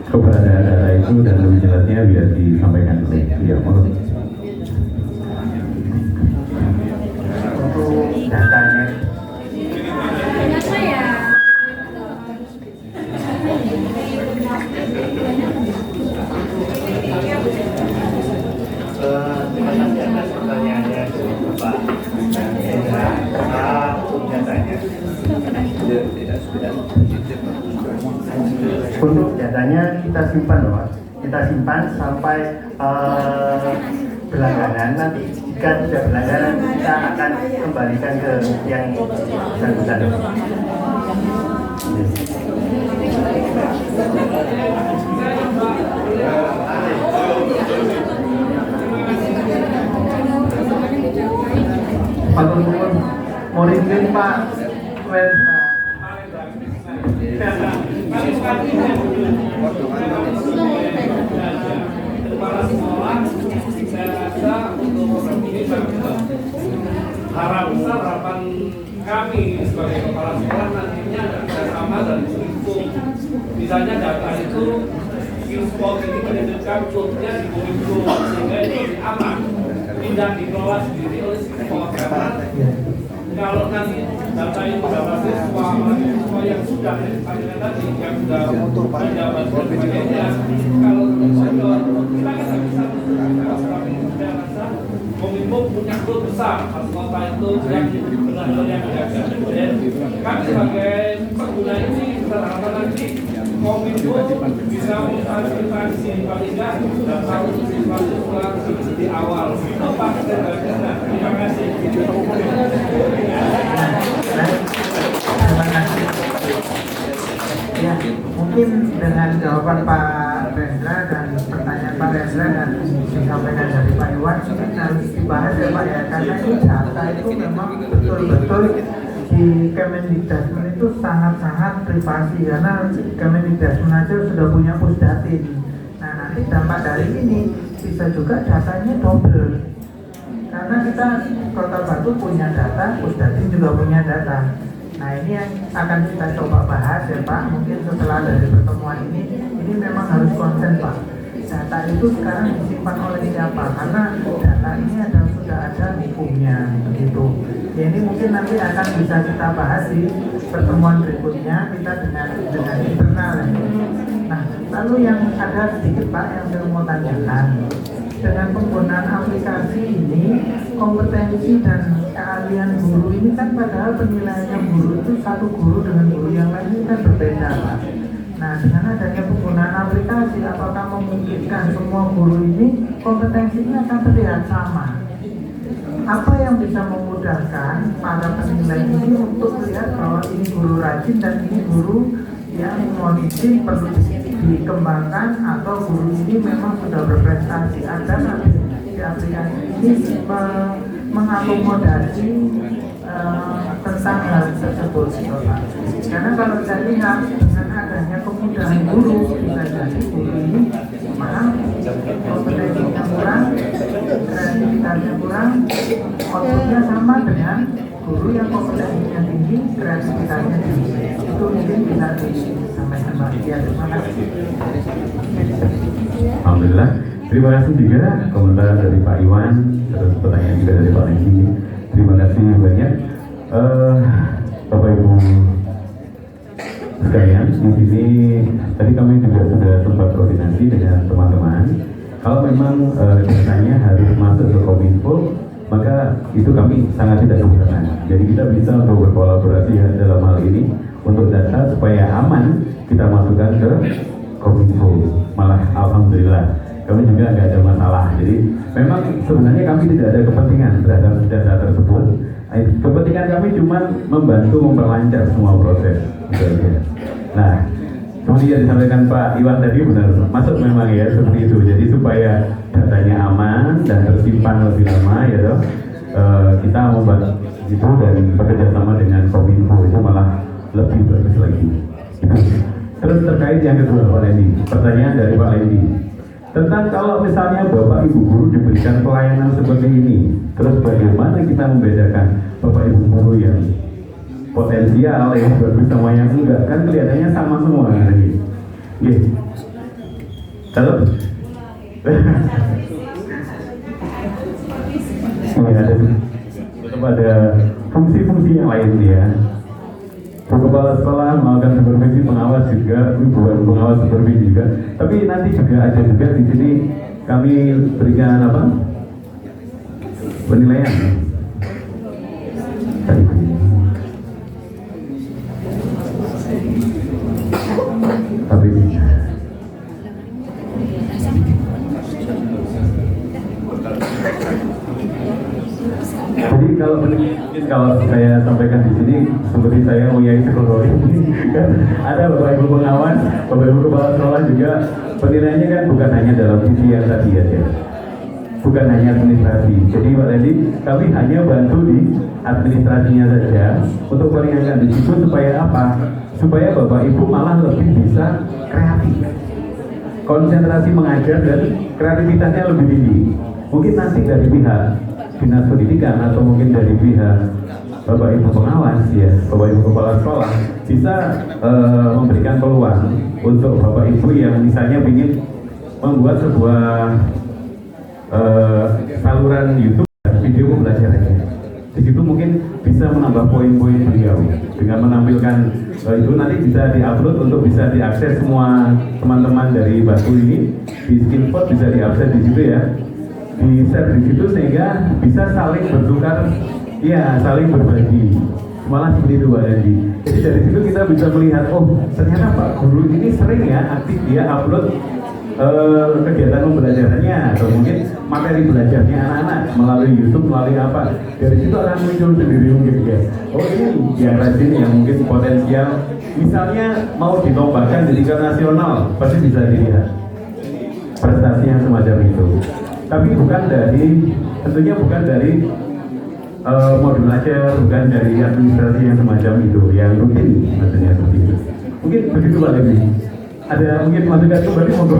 keberadaan data itu dan lebih jelasnya biar disampaikan oleh ya, mohon. Untuk datanya atas pertanyaannya Bapak Hendra, datanya untuk datanya kita simpan loh, kita simpan sampai berlangganan. Nanti jika sudah berlangganan kita akan kembalikan ke yang bersangkutan. Pak Gubernur, mohon izin Pak Wendra. Kepala sekolah, saya rasa untuk program ini harapan kami sebagai kepala sekolah nantinya ada kerjasama dari Kominfo. Misalnya data itu Info ini menunjukkan code-nya di Kominfo sehingga itu lebih aman, tidak dikelola sendiri oleh siswa. Karena kalau nanti data itu dapat siswa yang sudah tadi yang sudah menjabat dan sebagainya, kalau kita kan bisa tapi saya rasa Kominfo punya code besar kota itu yang benar-benar yang jaga. Dan kami sebagai pengguna ini berharap nanti Kominfo bisa mengantisipasi paling tidak data untuk siswa-siswa di awal. Itu Pak. Terima kasih. Terima kasih. jawaban Pak Rendra dan pertanyaan Pak Rendra dan disampaikan dari Pak Iwan mungkin harus dibahas ya Pak ya, karena ini data itu memang betul-betul di Kemendikbudristek itu sangat-sangat privasi, karena Kemendikbudristek aja sudah punya pusdatin. Nah nanti dampak dari ini bisa juga datanya double, karena kita Kota Batu punya data, pusdatin juga punya data. Nah ini yang akan kita coba bahas ya Pak, mungkin setelah dari pertemuan ini memang harus konsen Pak. Data itu sekarang disimpan oleh siapa? Karena data ini sudah ada hukumnya begitu. Ya ini mungkin nanti akan bisa kita bahas di pertemuan berikutnya kita dengan internal. Nah lalu yang ada sedikit Pak yang saya mau tanyakan, dengan penggunaan aplikasi ini, kompetensi dan keahlian guru ini kan padahal penilaiannya guru itu satu guru dengan guru yang lain ini kan berbeda Pak. Nah dengan adanya penggunaan aplikasi, apakah memungkinkan semua guru ini kompetensinya akan terlihat sama? Apa yang bisa memudahkan para penilai ini untuk melihat bahwa ini guru rajin dan ini guru yang monitor perlu dikembangkan, atau guru ini memang sudah berprestasi agar nanti di aplikasi ini mengakomodasi tentang hal tersebut Pak. Karena kalau saya lihat dengan adanya kemudahan guru, bisa jadi guru ini malah kompetensinya kurang, kreativitasnya kurang, outputnya sama dengan guru yang kompetensinya tinggi, kreativitasnya tinggi. Itu mungkin bisa disampaikan Pak. Ya, terima kasih. Alhamdulillah. Terima kasih juga komentar dari Pak Iwan, terus pertanyaan juga dari Pak Lengki. Terima kasih banyak. Bapak Ibu sekalian, di sini tadi kami juga sudah sempat koordinasi dengan teman-teman. Kalau memang datanya harus masuk ke Kominfo, maka itu kami sangat tidak keberatan. Jadi kita bisa untuk berkolaborasi ya, dalam hal ini untuk data supaya aman kita masukkan ke Kominfo. Malah alhamdulillah kami juga nggak ada masalah. Jadi memang sebenarnya kami tidak ada kepentingan terhadap data tersebut. Kepentingan kami cuma membantu memperlancar semua proses. Nah, seperti yang disampaikan Pak Iwan tadi benar, masuk memang ya seperti itu. Jadi supaya datanya aman dan tersimpan lebih lama ya toh, kita membantu itu dan bekerja sama dengan Kominfo itu malah lebih bagus lagi. Gitu. Terus terkait yang kedua Pak Lendi, pertanyaan dari Pak Lendi tentang kalau misalnya Bapak Ibu guru diberikan pelayanan seperti ini, terus bagaimana kita membedakan Bapak Ibu guru yang potensial yang bagus sama yang enggak, kan kelihatannya sama semua gitu. Halo? ada fungsi-fungsi yang lain ya. Kepala sekolah melakukan supervisi pengawas juga, bukan pengawas supervisi juga. Tapi nanti juga ada juga di sini kami berikan apa? Penilaian. Tapi jadi kalau saya sampaikan di sini seperti saya Uyai Sekolori kan ada Bapak Ibu pengawas, Bapak Ibu kepala sekolah juga penilaiannya kan bukan hanya dalam sisi yang tadi ya, bukan hanya administrasi. Jadi Pak Lendi, kami hanya bantu di administrasinya saja untuk meringankan di situ supaya apa? Supaya Bapak Ibu malah lebih bisa kreatif, konsentrasi mengajar dan kreativitasnya lebih tinggi. Mungkin nanti dari pihak dinas pendidikan atau mungkin dari pihak Bapak Ibu pengawas ya, Bapak Ibu kepala sekolah bisa memberikan peluang untuk Bapak Ibu yang misalnya ingin membuat sebuah saluran YouTube video pembelajarannya. Di situ mungkin bisa menambah poin-poin beliau dengan menampilkan itu nanti bisa diupload untuk bisa diakses semua teman-teman dari Batu ini di Skinpod, bisa diakses di situ ya, di share di situ sehingga bisa saling bertukar, ya saling berbagi. Malah seperti itu Pak Yadi. Jadi dari situ kita bisa melihat, oh ternyata Pak Guru ini sering ya aktif dia upload kegiatan pembelajarannya atau mungkin materi belajarnya anak-anak melalui YouTube, melalui apa, dari situ akan muncul sendiri mungkin ya. Oh ini yang rajin, yang mungkin potensial, misalnya mau dilombakan di tingkat nasional, pasti bisa dilihat prestasi yang semacam itu. Tapi bukan dari, tentunya bukan dari modul aja, bukan dari administrasi yang semacam itu, yang rutin tentunya seperti itu. Mungkin begitu Pak Levi. Ada mungkin masukan kembali monggo.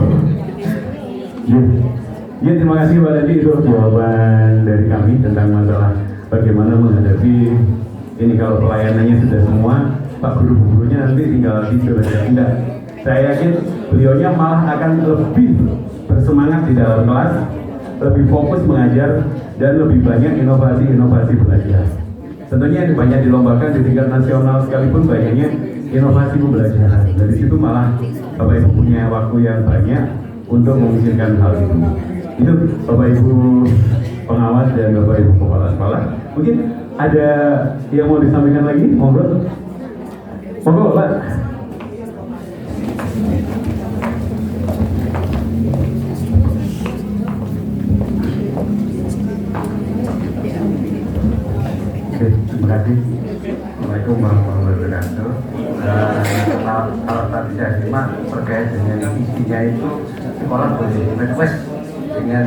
Ya, terima kasih Pak Levi, itu jawaban dari kami tentang masalah bagaimana menghadapi ini. Kalau pelayanannya sudah semua, Pak guru-gurunya nanti tinggal tidur aja. Enggak, saya yakin beliaunya malah akan lebih bersemangat di dalam kelas, lebih fokus mengajar, dan lebih banyak inovasi-inovasi belajar. Tentunya ini banyak dilombakan di tingkat nasional, sekalipun banyaknya inovasi pembelajaran. Dari situ malah Bapak Ibu punya waktu yang banyak untuk memikirkan hal itu. Itu Bapak Ibu pengawas dan Bapak Ibu kepala sekolah. Mungkin ada yang mau disampaikan lagi, monggo. Monggo Bapak. Oke, terima kasih. Assalamualaikum warahmatullahi wabarakatuh. Kalau tadi saya simak terkait dengan isinya itu, sekolah boleh request dengan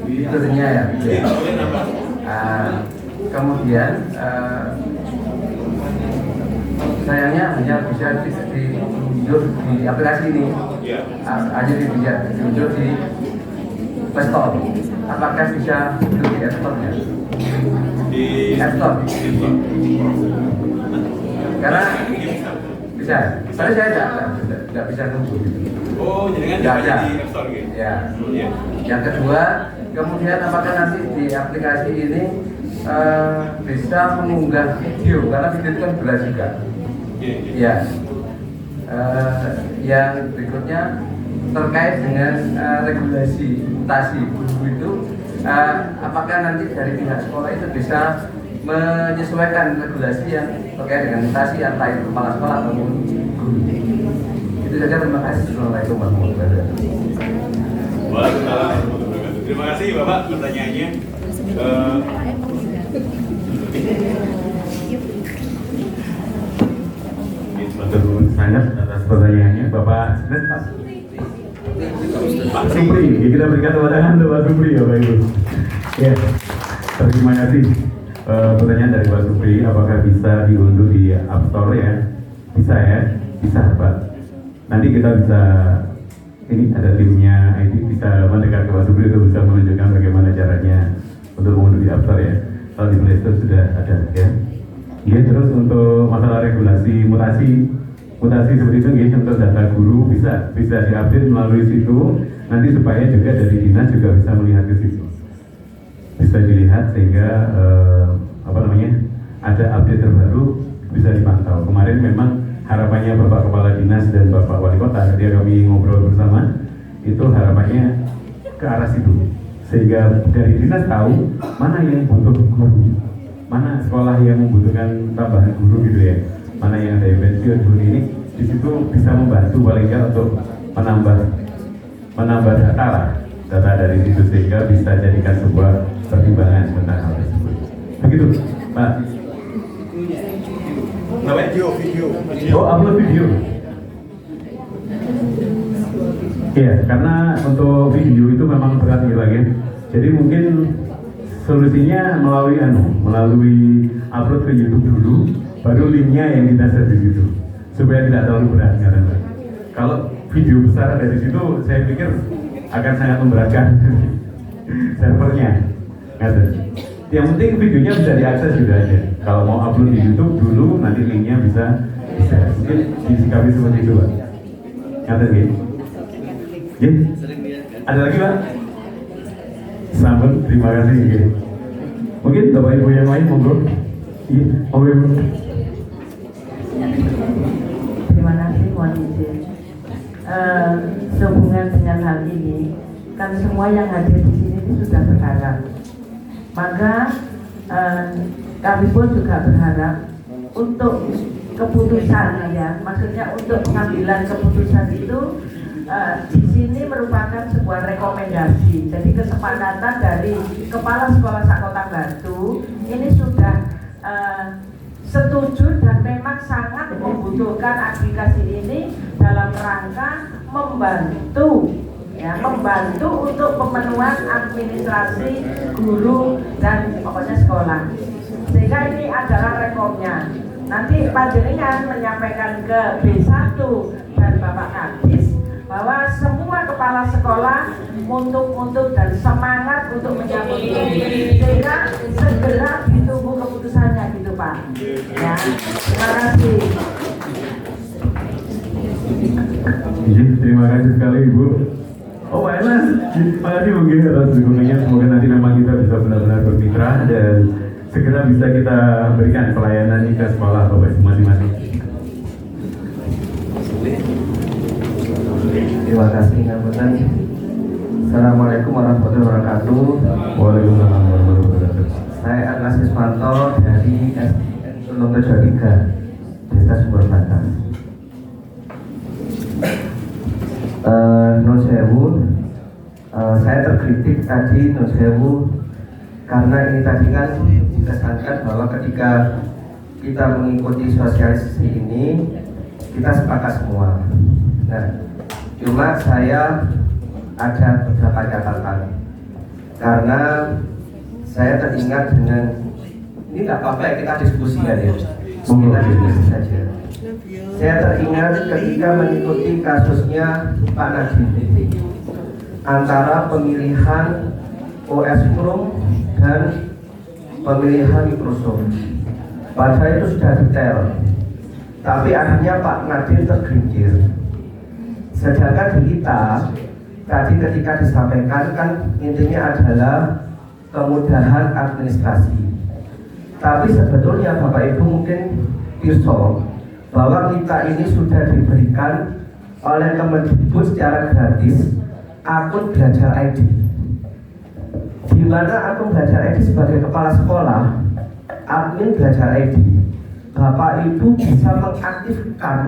fiturnya ya. Kemudian sayangnya hanya bisa diunjuk di aplikasi ini, hanya diunjuk di Play Store. Apakah bisa diunjuk di App Store-nya? Di App Store. Karena bisa, tapi saya tidak bisa nunggu. Oh, jadi kan tidak di App Store gitu. Ya. Yang kedua, kemudian apakah nanti di aplikasi ini bisa mengunggah video, karena video itu kan berat juga. Ya. Yang berikutnya terkait dengan regulasi mutasi guru itu, apakah nanti dari pihak sekolah itu bisa menyesuaikan regulasi yang terkait dengan mutasi, entah itu kepala sekolah ataupun guru. Itu saja, terima kasih. Assalamualaikum warahmatullahi wabarakatuh. Waalaikumsalam. Terima kasih Bapak pertanyaannya. Betul sangat atas pertanyaannya Bapak Pak Supri. Kita berikan tepuk tangan untuk Pak Supri ya Pak Ibu. Ya, terima kasih. Pertanyaan dari Pak Supri, apakah bisa diunduh di App Store ya? Bisa ya, bisa Pak. Nanti kita bisa, ini ada timnya IT, bisa mendekat ke Pak Supri untuk bisa menunjukkan bagaimana caranya untuk mengunduh di App Store ya. Kalau di Play Store sudah ada ya. Ya, terus untuk masalah regulasi mutasi seperti itu, ya, untuk data guru bisa diupdate melalui situ. Nanti supaya juga dari dinas juga bisa melihat ke situ, bisa dilihat sehingga ada update terbaru bisa dipantau. Kemarin memang harapannya Bapak Kepala Dinas dan Bapak Wali Kota, ketika kami ngobrol bersama, itu harapannya ke arah situ, sehingga dari dinas tahu mana yang butuh guru, mana sekolah yang membutuhkan tambahan guru gitu ya, mana yang ada pensiun guru ini. Di situ bisa membantu paling nggak untuk menambah data dari situ, sehingga bisa jadikan sebuah pertimbangan tentang hal tersebut. Begitu Pak. Video. Oh, upload video. Iya, karena untuk video itu memang berat gitu lagi. Jadi mungkin solusinya melalui upload ke YouTube dulu, baru linknya yang kita share di situ, supaya tidak terlalu berat karena kalau video besar dari situ, saya pikir akan sangat memberatkan servernya. Yang penting videonya bisa diakses juga aja. Kalau mau upload di YouTube dulu, nanti linknya bisa mungkin disikapi seperti itu Pak. Ngaten nggih. Nggih. Ada lagi Pak? Sampun, terima kasih nggih. Mungkin Bapak Ibu yang lain monggo. Iya, monggo Ibu. Terima kasih, mohon izin. Sehubungan dengan hal ini, kan semua yang hadir di sini itu sudah berharap. Maka kami pun juga berharap untuk keputusan ya, maksudnya untuk pengambilan keputusan itu di sini merupakan sebuah rekomendasi. Jadi kesepakatan dari Kepala Sekolah Kota Batu ini sudah setuju dan memang sangat membutuhkan aplikasi ini dalam rangka membantu untuk pemenuhan administrasi guru dan pokoknya sekolah. Sehingga ini adalah rekomnya. Nanti panjenengan menyampaikan ke B1 dan Bapak Kadis bahwa semua kepala sekolah untuk dan semangat untuk menyambut ini, sehingga segera ditunggu keputusannya gitu Pak. Ya, terima kasih. Terima kasih sekali Ibu. Oh Pak Enas, terima kasih mungkin atas dukungannya. Semoga nanti memang kita bisa benar-benar bermitra dan segera bisa kita berikan pelayanan ke sekolah Bapak masing-masing. Terima kasih Ngapunten. Assalamualaikum warahmatullahi wabarakatuh. Waalaikumsalam warahmatullahi wabarakatuh. Saya Anas Ismanto dari SDN Sulung Tejo 3, Desa Sumber Batas. Nun sewu, saya terkritik tadi Nun sewu karena ini tadi kan dikesankan bahwa ketika kita mengikuti sosialisasi ini kita sepakat semua. Nah, cuma saya ada beberapa catatan karena saya teringat dengan ini nggak apa-apa ya kita diskusikan ya, kita diskusi saja. Saya teringat ketika mengikuti kasusnya Pak Nadiem antara pemilihan OS Chrome dan pemilihan Microsoft. Padahal itu sudah detail, tapi akhirnya Pak Nadiem tergelincir. Sedangkan di kita tadi ketika disampaikan kan intinya adalah kemudahan administrasi. Tapi sebetulnya Bapak Ibu mungkin pirsa bahwa kita ini sudah diberikan oleh Kemendikbud secara gratis akun Belajar ID. Di mana akun Belajar ID sebagai kepala sekolah, admin Belajar ID, Bapak Ibu bisa mengaktifkan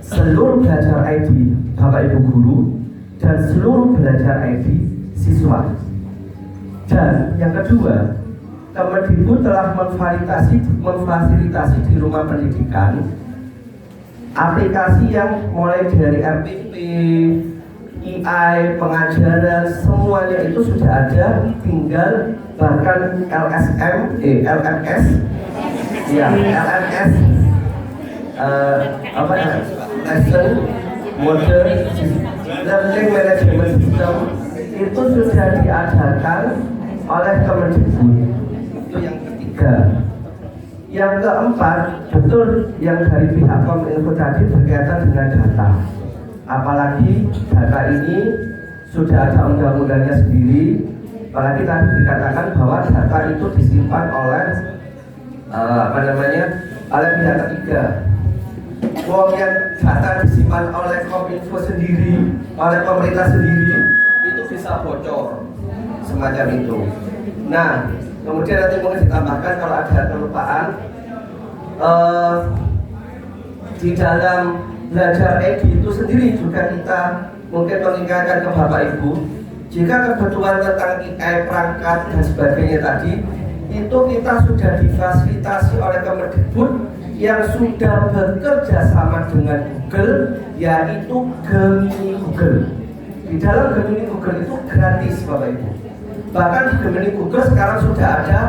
seluruh Belajar ID Bapak Ibu guru dan seluruh Belajar ID siswa. Dan yang kedua, Kemendikbud telah memfasilitasi di rumah pendidikan aplikasi yang mulai dari RPP, EI, pengajaran, semuanya itu sudah ada, tinggal bahkan LMS, lesson, model, learning management system itu sudah diadakan oleh Kemendikbud. Itu yang ketiga. Yang keempat, betul yang dari pihak Kominfo tadi berkaitan dengan data. Apalagi data ini sudah ada undang-undangnya sendiri. Apalagi tadi dikatakan bahwa data itu disimpan oleh oleh pihak ketiga. Wong yang data disimpan oleh Kominfo sendiri, oleh pemerintah sendiri, itu bisa bocor semacam itu. Nah, kemudian nanti mungkin ditambahkan kalau ada kelupaan di dalam Belajar ID itu sendiri juga kita mungkin mengingatkan ke Bapak Ibu, jika kebutuhan tentang EI, perangkat dan sebagainya tadi itu kita sudah difasilitasi oleh Kemendikbud yang sudah bekerja sama dengan Google, yaitu Gemini Google. Di dalam Gemini Google itu gratis Bapak Ibu. Bahkan di Gemini Google sekarang sudah ada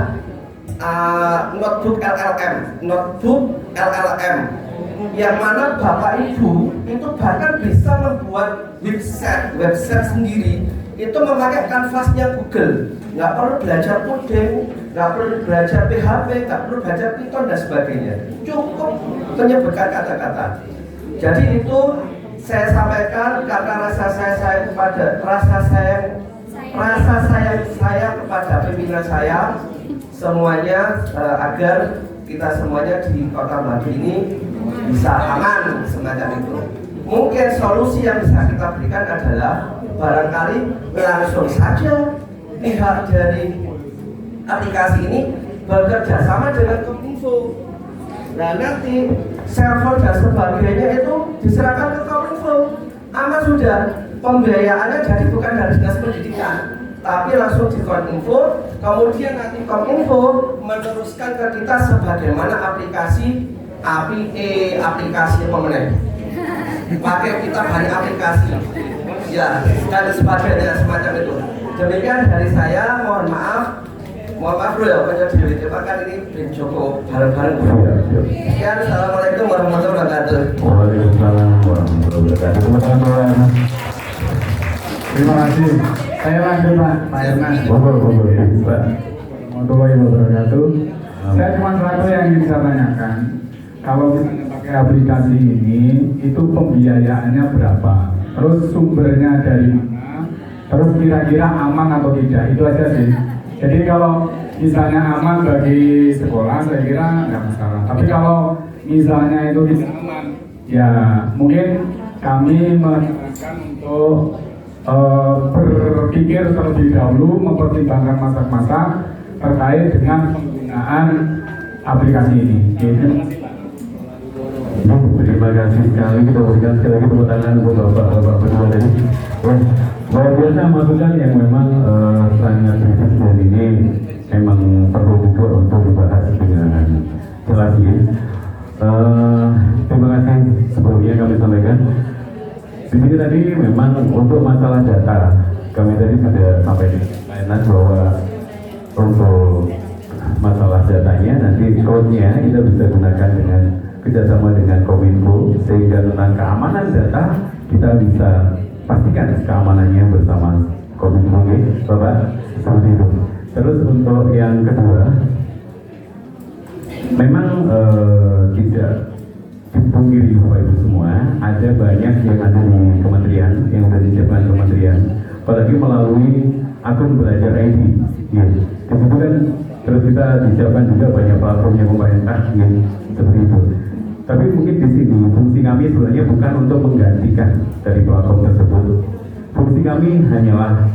notebook LLM, yang mana Bapak Ibu itu bahkan bisa membuat website sendiri itu memakai kanvasnya Google. Nggak perlu belajar coding, nggak perlu belajar PHP, nggak perlu belajar Python dan sebagainya. Cukup menyebutkan kata-kata. Jadi itu saya sampaikan karena rasa sayang saya kepada pimpinan saya semuanya, agar kita semuanya di Kota Batu ini bisa aman semacam itu. Mungkin solusi yang bisa kita berikan adalah barangkali langsung saja pihak dari aplikasi ini bekerja sama dengan Kominfo. Nah nanti server dan sebagainya itu diserahkan ke Kominfo. aman sudah, pembiayaannya jadi bukan dari dinas pendidikan, tapi langsung di Kominfo, kemudian nanti Kominfo meneruskan ke kita sebagaimana aplikasi aplikasi pemenang. Pakai kita banyak aplikasi, ya, dan sebagainya semacam itu. Demikian dari saya, mohon maaf bro ya, penyedih itu kan ini Ben Joko bareng-bareng. Sekian, assalamualaikum warahmatullahi wabarakatuh. Waalaikumsalam warahmatullahi wabarakatuh. Terima kasih. Saya lanjut Pak Herman. Monggo ya, Pak. Warahmatullahi wabarakatuh. Saya cuma satu yang ingin saya tanyakan. Kalau misalnya pakai aplikasi ini, itu pembiayaannya berapa? Terus sumbernya dari mana? Terus kira-kira aman atau tidak? Itu aja sih. Jadi kalau misalnya aman bagi sekolah, saya kira nggak masalah. Tapi kalau misalnya itu tidak aman, ya mungkin kami menyarankan untuk berpikir terlebih dahulu, mempertimbangkan masak-masak terkait dengan penggunaan aplikasi ini. Terima kasih sekali, kita berikan sekali lagi tepuk tangan buat bapak-bapak berdua tadi. Luar biasa masukan yang memang sangat kritis dan ini memang perlu juga untuk dibahas dengan jelas ya. Terima kasih sebelumnya kami sampaikan. Di sini tadi memang untuk masalah data kami tadi sudah sampaikan bahwa untuk masalah datanya nanti code-nya kita bisa gunakan dengan kerjasama dengan Kominfo, sehingga tentang keamanan data kita bisa pastikan keamanannya bersama Kominfo, Bapak, seperti itu. Terus untuk yang kedua, memang tidak dipungkiri Bapak Ibu semua, ada banyak yang ada di kementerian, yang sudah disiapkan kementerian, apalagi melalui akun belajar ID. Ya, disitu kan terus kita disiapkan juga banyak platformnya pemerintah, ya, seperti itu. Tapi mungkin di sini fungsi kami sebenarnya bukan untuk menggantikan dari platform tersebut. Fungsi kami hanyalah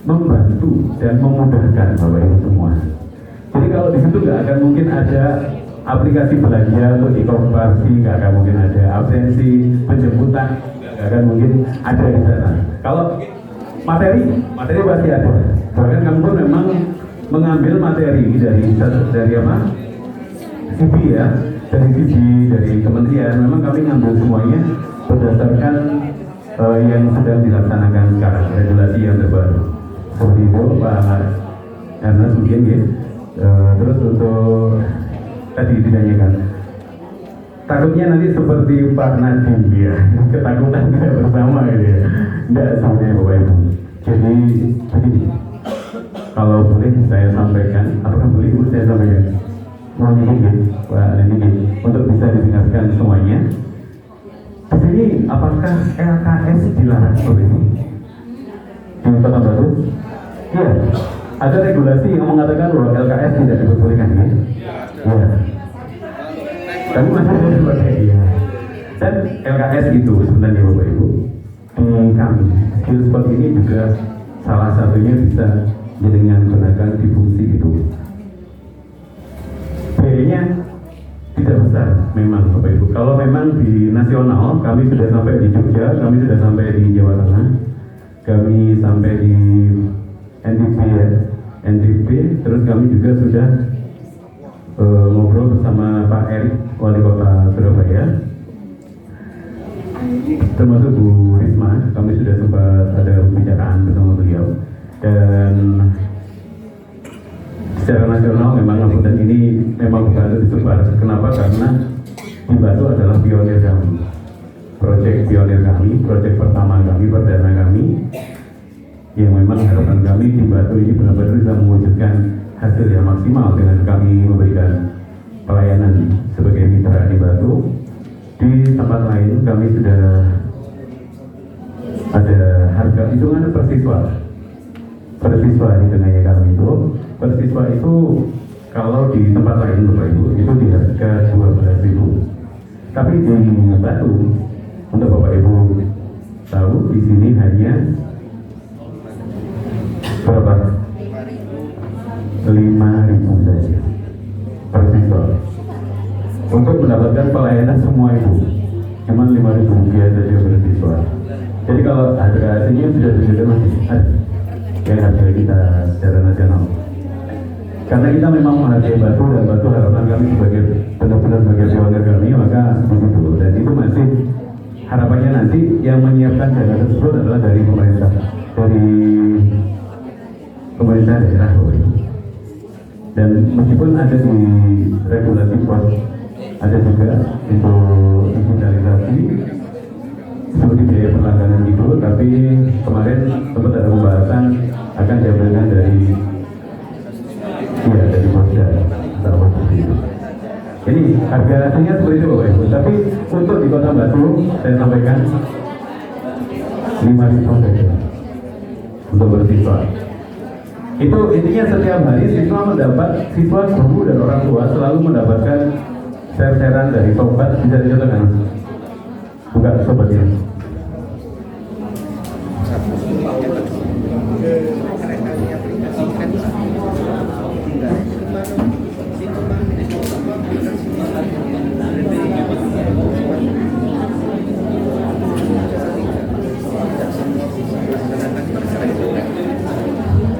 membantu dan memudahkan Bapak Ibu semua. Jadi kalau di situ nggak akan mungkin ada aplikasi belanja untuk dikonversi, nggak akan mungkin ada absensi, penjemputan, nggak akan mungkin ada di sana. Kalau materi pasti ada. Bahkan kami pun memang mengambil materi dari apa? CV ya. Dari CV, dari kementerian, memang kami ngambil semuanya berdasarkan yang sedang dilaksanakan sekarang, regulasi yang terbaru. Seperti itu Pak Ernest mungkin ya. Terus untuk tadi ditanyakan, takutnya nanti seperti Pak Nadiem ya, ketakutan tidak bersama gitu ya. Tidak sebenarnya Bapak Ibu. Jadi begini, kalau boleh saya sampaikan, apakah boleh Ibu saya sampaikan? Mohon izin Pak Lenin untuk bisa didengarkan semuanya. Di sini apakah LKS dilarang seperti ini di Kota Batu? Iya, ada regulasi yang mengatakan bahwa LKS tidak diperbolehkan ya. Iya. Tapi masih ada sebagai iya. Dan LKS itu sebenarnya Bapak Ibu di kami skill spot ini juga salah satunya bisa dengan menggunakan di fungsi itu. Biayanya tidak besar memang Bapak Ibu. Kalau memang di nasional kami sudah sampai di Jogja, kami sudah sampai di Jawa Tengah, kami sampai di NTB, terus kami juga sudah ngobrol bersama Pak Erik, Wali Kota Surabaya, termasuk Bu Risma, kami sudah sempat ada pembicaraan bersama beliau. Dan secara nasional memang angkutan ini memang bukan disebar. Kenapa? Karena di Batu adalah pionir kami, proyek pionir kami, proyek pertama kami, perdana kami, yang memang harapan kami di Batu ini benar-benar bisa mewujudkan hasil yang maksimal dengan kami memberikan pelayanan sebagai mitra di Batu. Di tempat lain kami sudah ada harga hitungan per siswa hitungannya kami itu. Per siswa itu kalau di tempat lain Bapak Ibu itu di harga 12.000. Tapi di Batu untuk Bapak Ibu tahu di sini hanya berapa? 5.000 saja per siswa. Untuk mendapatkan pelayanan semua ibu cuma 5.000 rupiah saja per siswa. Jadi kalau harga aslinya sudah disediakan masih ada yang harga kita secara nasional. Karena kita memang menghargai batu dan batu harapan kami sebagai benar-benar sebagai pionir kami, maka begitu. Dan itu masih harapannya nanti yang menyiapkan dana tersebut adalah dari pemerintah daerah. Dan meskipun ada di regulasi pos, ada juga untuk digitalisasi seperti biaya perlangganan gitu, tapi kemarin sempat ada pembahasan akan diambilkan dari Mazda atau seperti itu. Ini harga aslinya seperti itu Bapak Ibu, tapi untuk di Kota Batu saya sampaikan 5.000 saja untuk bersiswa. Itu intinya setiap hari siswa guru dan orang tua selalu mendapatkan share-sharean dari sobat. Bisa dicontohkan buka sobatnya.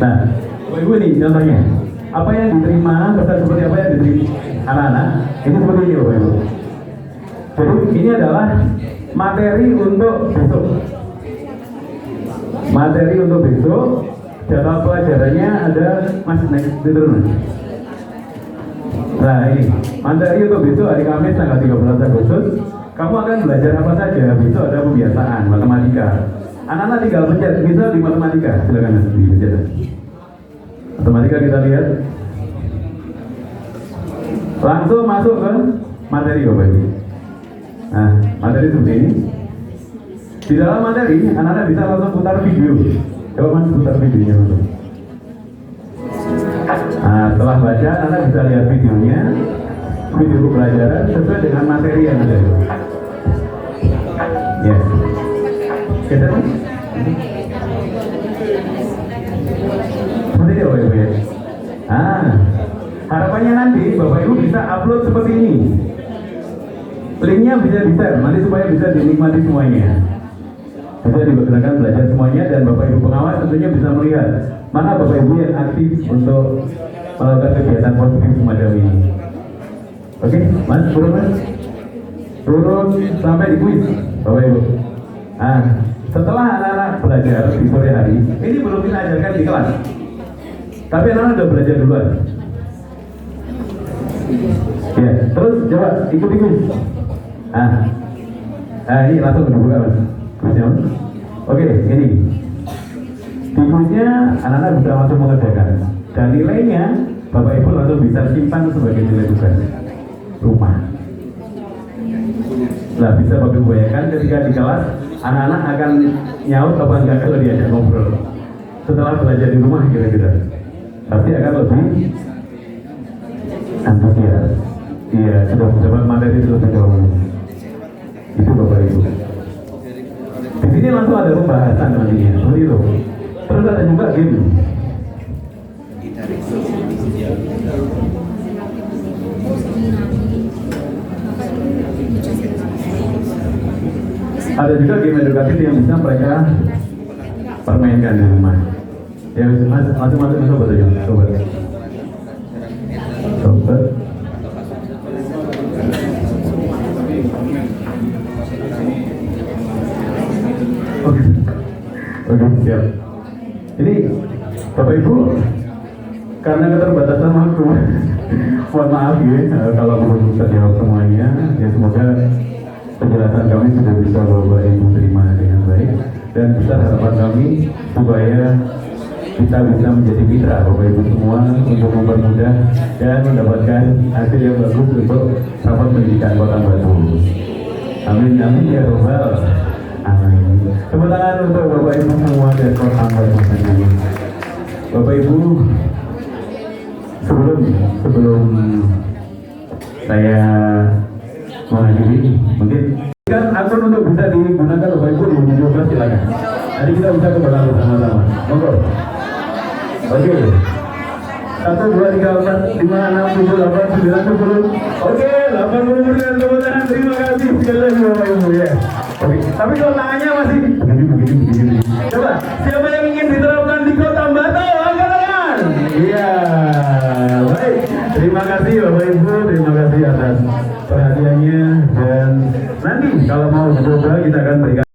Nah, Ibu ini contohnya, apa yang diterima, pesan seperti apa yang diterima anak-anak, ini seperti ini Bapak Ibu. Jadi ini adalah materi untuk besok. Materi untuk besok, jadwal pelajarannya ada, Mas, naik turun. Nah ini, materi untuk besok hari Kamis tanggal 13 Agustus, kamu akan belajar apa saja. Besok ada pembiasaan matematika. Anak-anak tinggal pencet, misal di matematika, silakan dipencet. Matematika kita lihat, langsung masuk ke materi Bapak Ibu. Nah, materi seperti ini. Di dalam materi, anak-anak bisa langsung putar video. Coba Mas putar videonya langsung. Nah, setelah baca, anak bisa lihat videonya, video pelajaran sesuai dengan materi yang ada. Ya. Kita Mas. Seperti itu Bapak Ibu ya. Nah, harapannya nanti Bapak Ibu bisa upload seperti ini. Linknya bisa di-share nanti supaya bisa dinikmati semuanya. Bisa dipergunakan belajar semuanya, dan Bapak Ibu pengawas tentunya bisa melihat mana Bapak Ibu yang aktif untuk melakukan kegiatan positif semacam ini. Oke, Mas, turun Mas. Turun sampai di kuis Bapak Ibu. Nah, setelah anak-anak belajar di sore hari, ini belum kita ajarkan di kelas, tapi anak-anak sudah belajar duluan. Ya, terus coba ikuti kuis. Nah, ini langsung dibuka Mas. Kuisnya Mas. Oke, ini. Di kuisnya anak-anak bisa langsung mengerjakan. Dan nilainya Bapak Ibu langsung bisa simpan sebagai nilai tugas rumah. Nah, bisa Bapak Ibu bayangkan ketika di kelas anak-anak akan nyaut apa enggak kalau diajak ngobrol setelah belajar di rumah kira-kira. Pasti akan lebih antusias. Iya, sudah mencoba materi itu lebih dahulu. Itu Bapak Ibu. Di sini langsung ada pembahasan nantinya, seperti itu. Terus ada juga game. Ada juga game edukatif yang bisa mereka permainkan di rumah. Ya, masing-masing sobat aja, sobat. Sobat. Oke, siap. Ini Bapak Ibu, karena keterbatasan waktu, mohon maaf ya kalau belum bisa jawab semuanya. Ya, semoga penjelasan kami sudah bisa Bapak Ibu terima dengan baik, dan besar harapan kami supaya kita bisa menjadi mitra Bapak Ibu semua untuk mempermudah dan mendapatkan hasil yang bagus untuk rapat pendidikan Kota Batu. Amin amin ya robbal. Amin. Tepuk tangan untuk Bapak Ibu semua dan Kota Batu. Bapak Ibu, sebelum saya mengakhiri, mungkin kan akun untuk bisa digunakan Bapak Ibu di 12 silakan. Nanti kita bisa ke belakang bersama-sama. Monggo. Oke. 1, 2, 3, 4, 5, 6, 7, 8, 9, 10. Oke, 80 dengan tepuk tangan. Terima kasih sekali lagi Bapak Ibu ya. Oke, tapi kalau tangannya masih begini. Coba, siapa yang ingin diterapkan di Kota Batu? Angkat tangan. Iya, baik. Terima kasih Bapak Ibu, terima kasih atas perhatiannya dan nanti kalau mau dicoba kita akan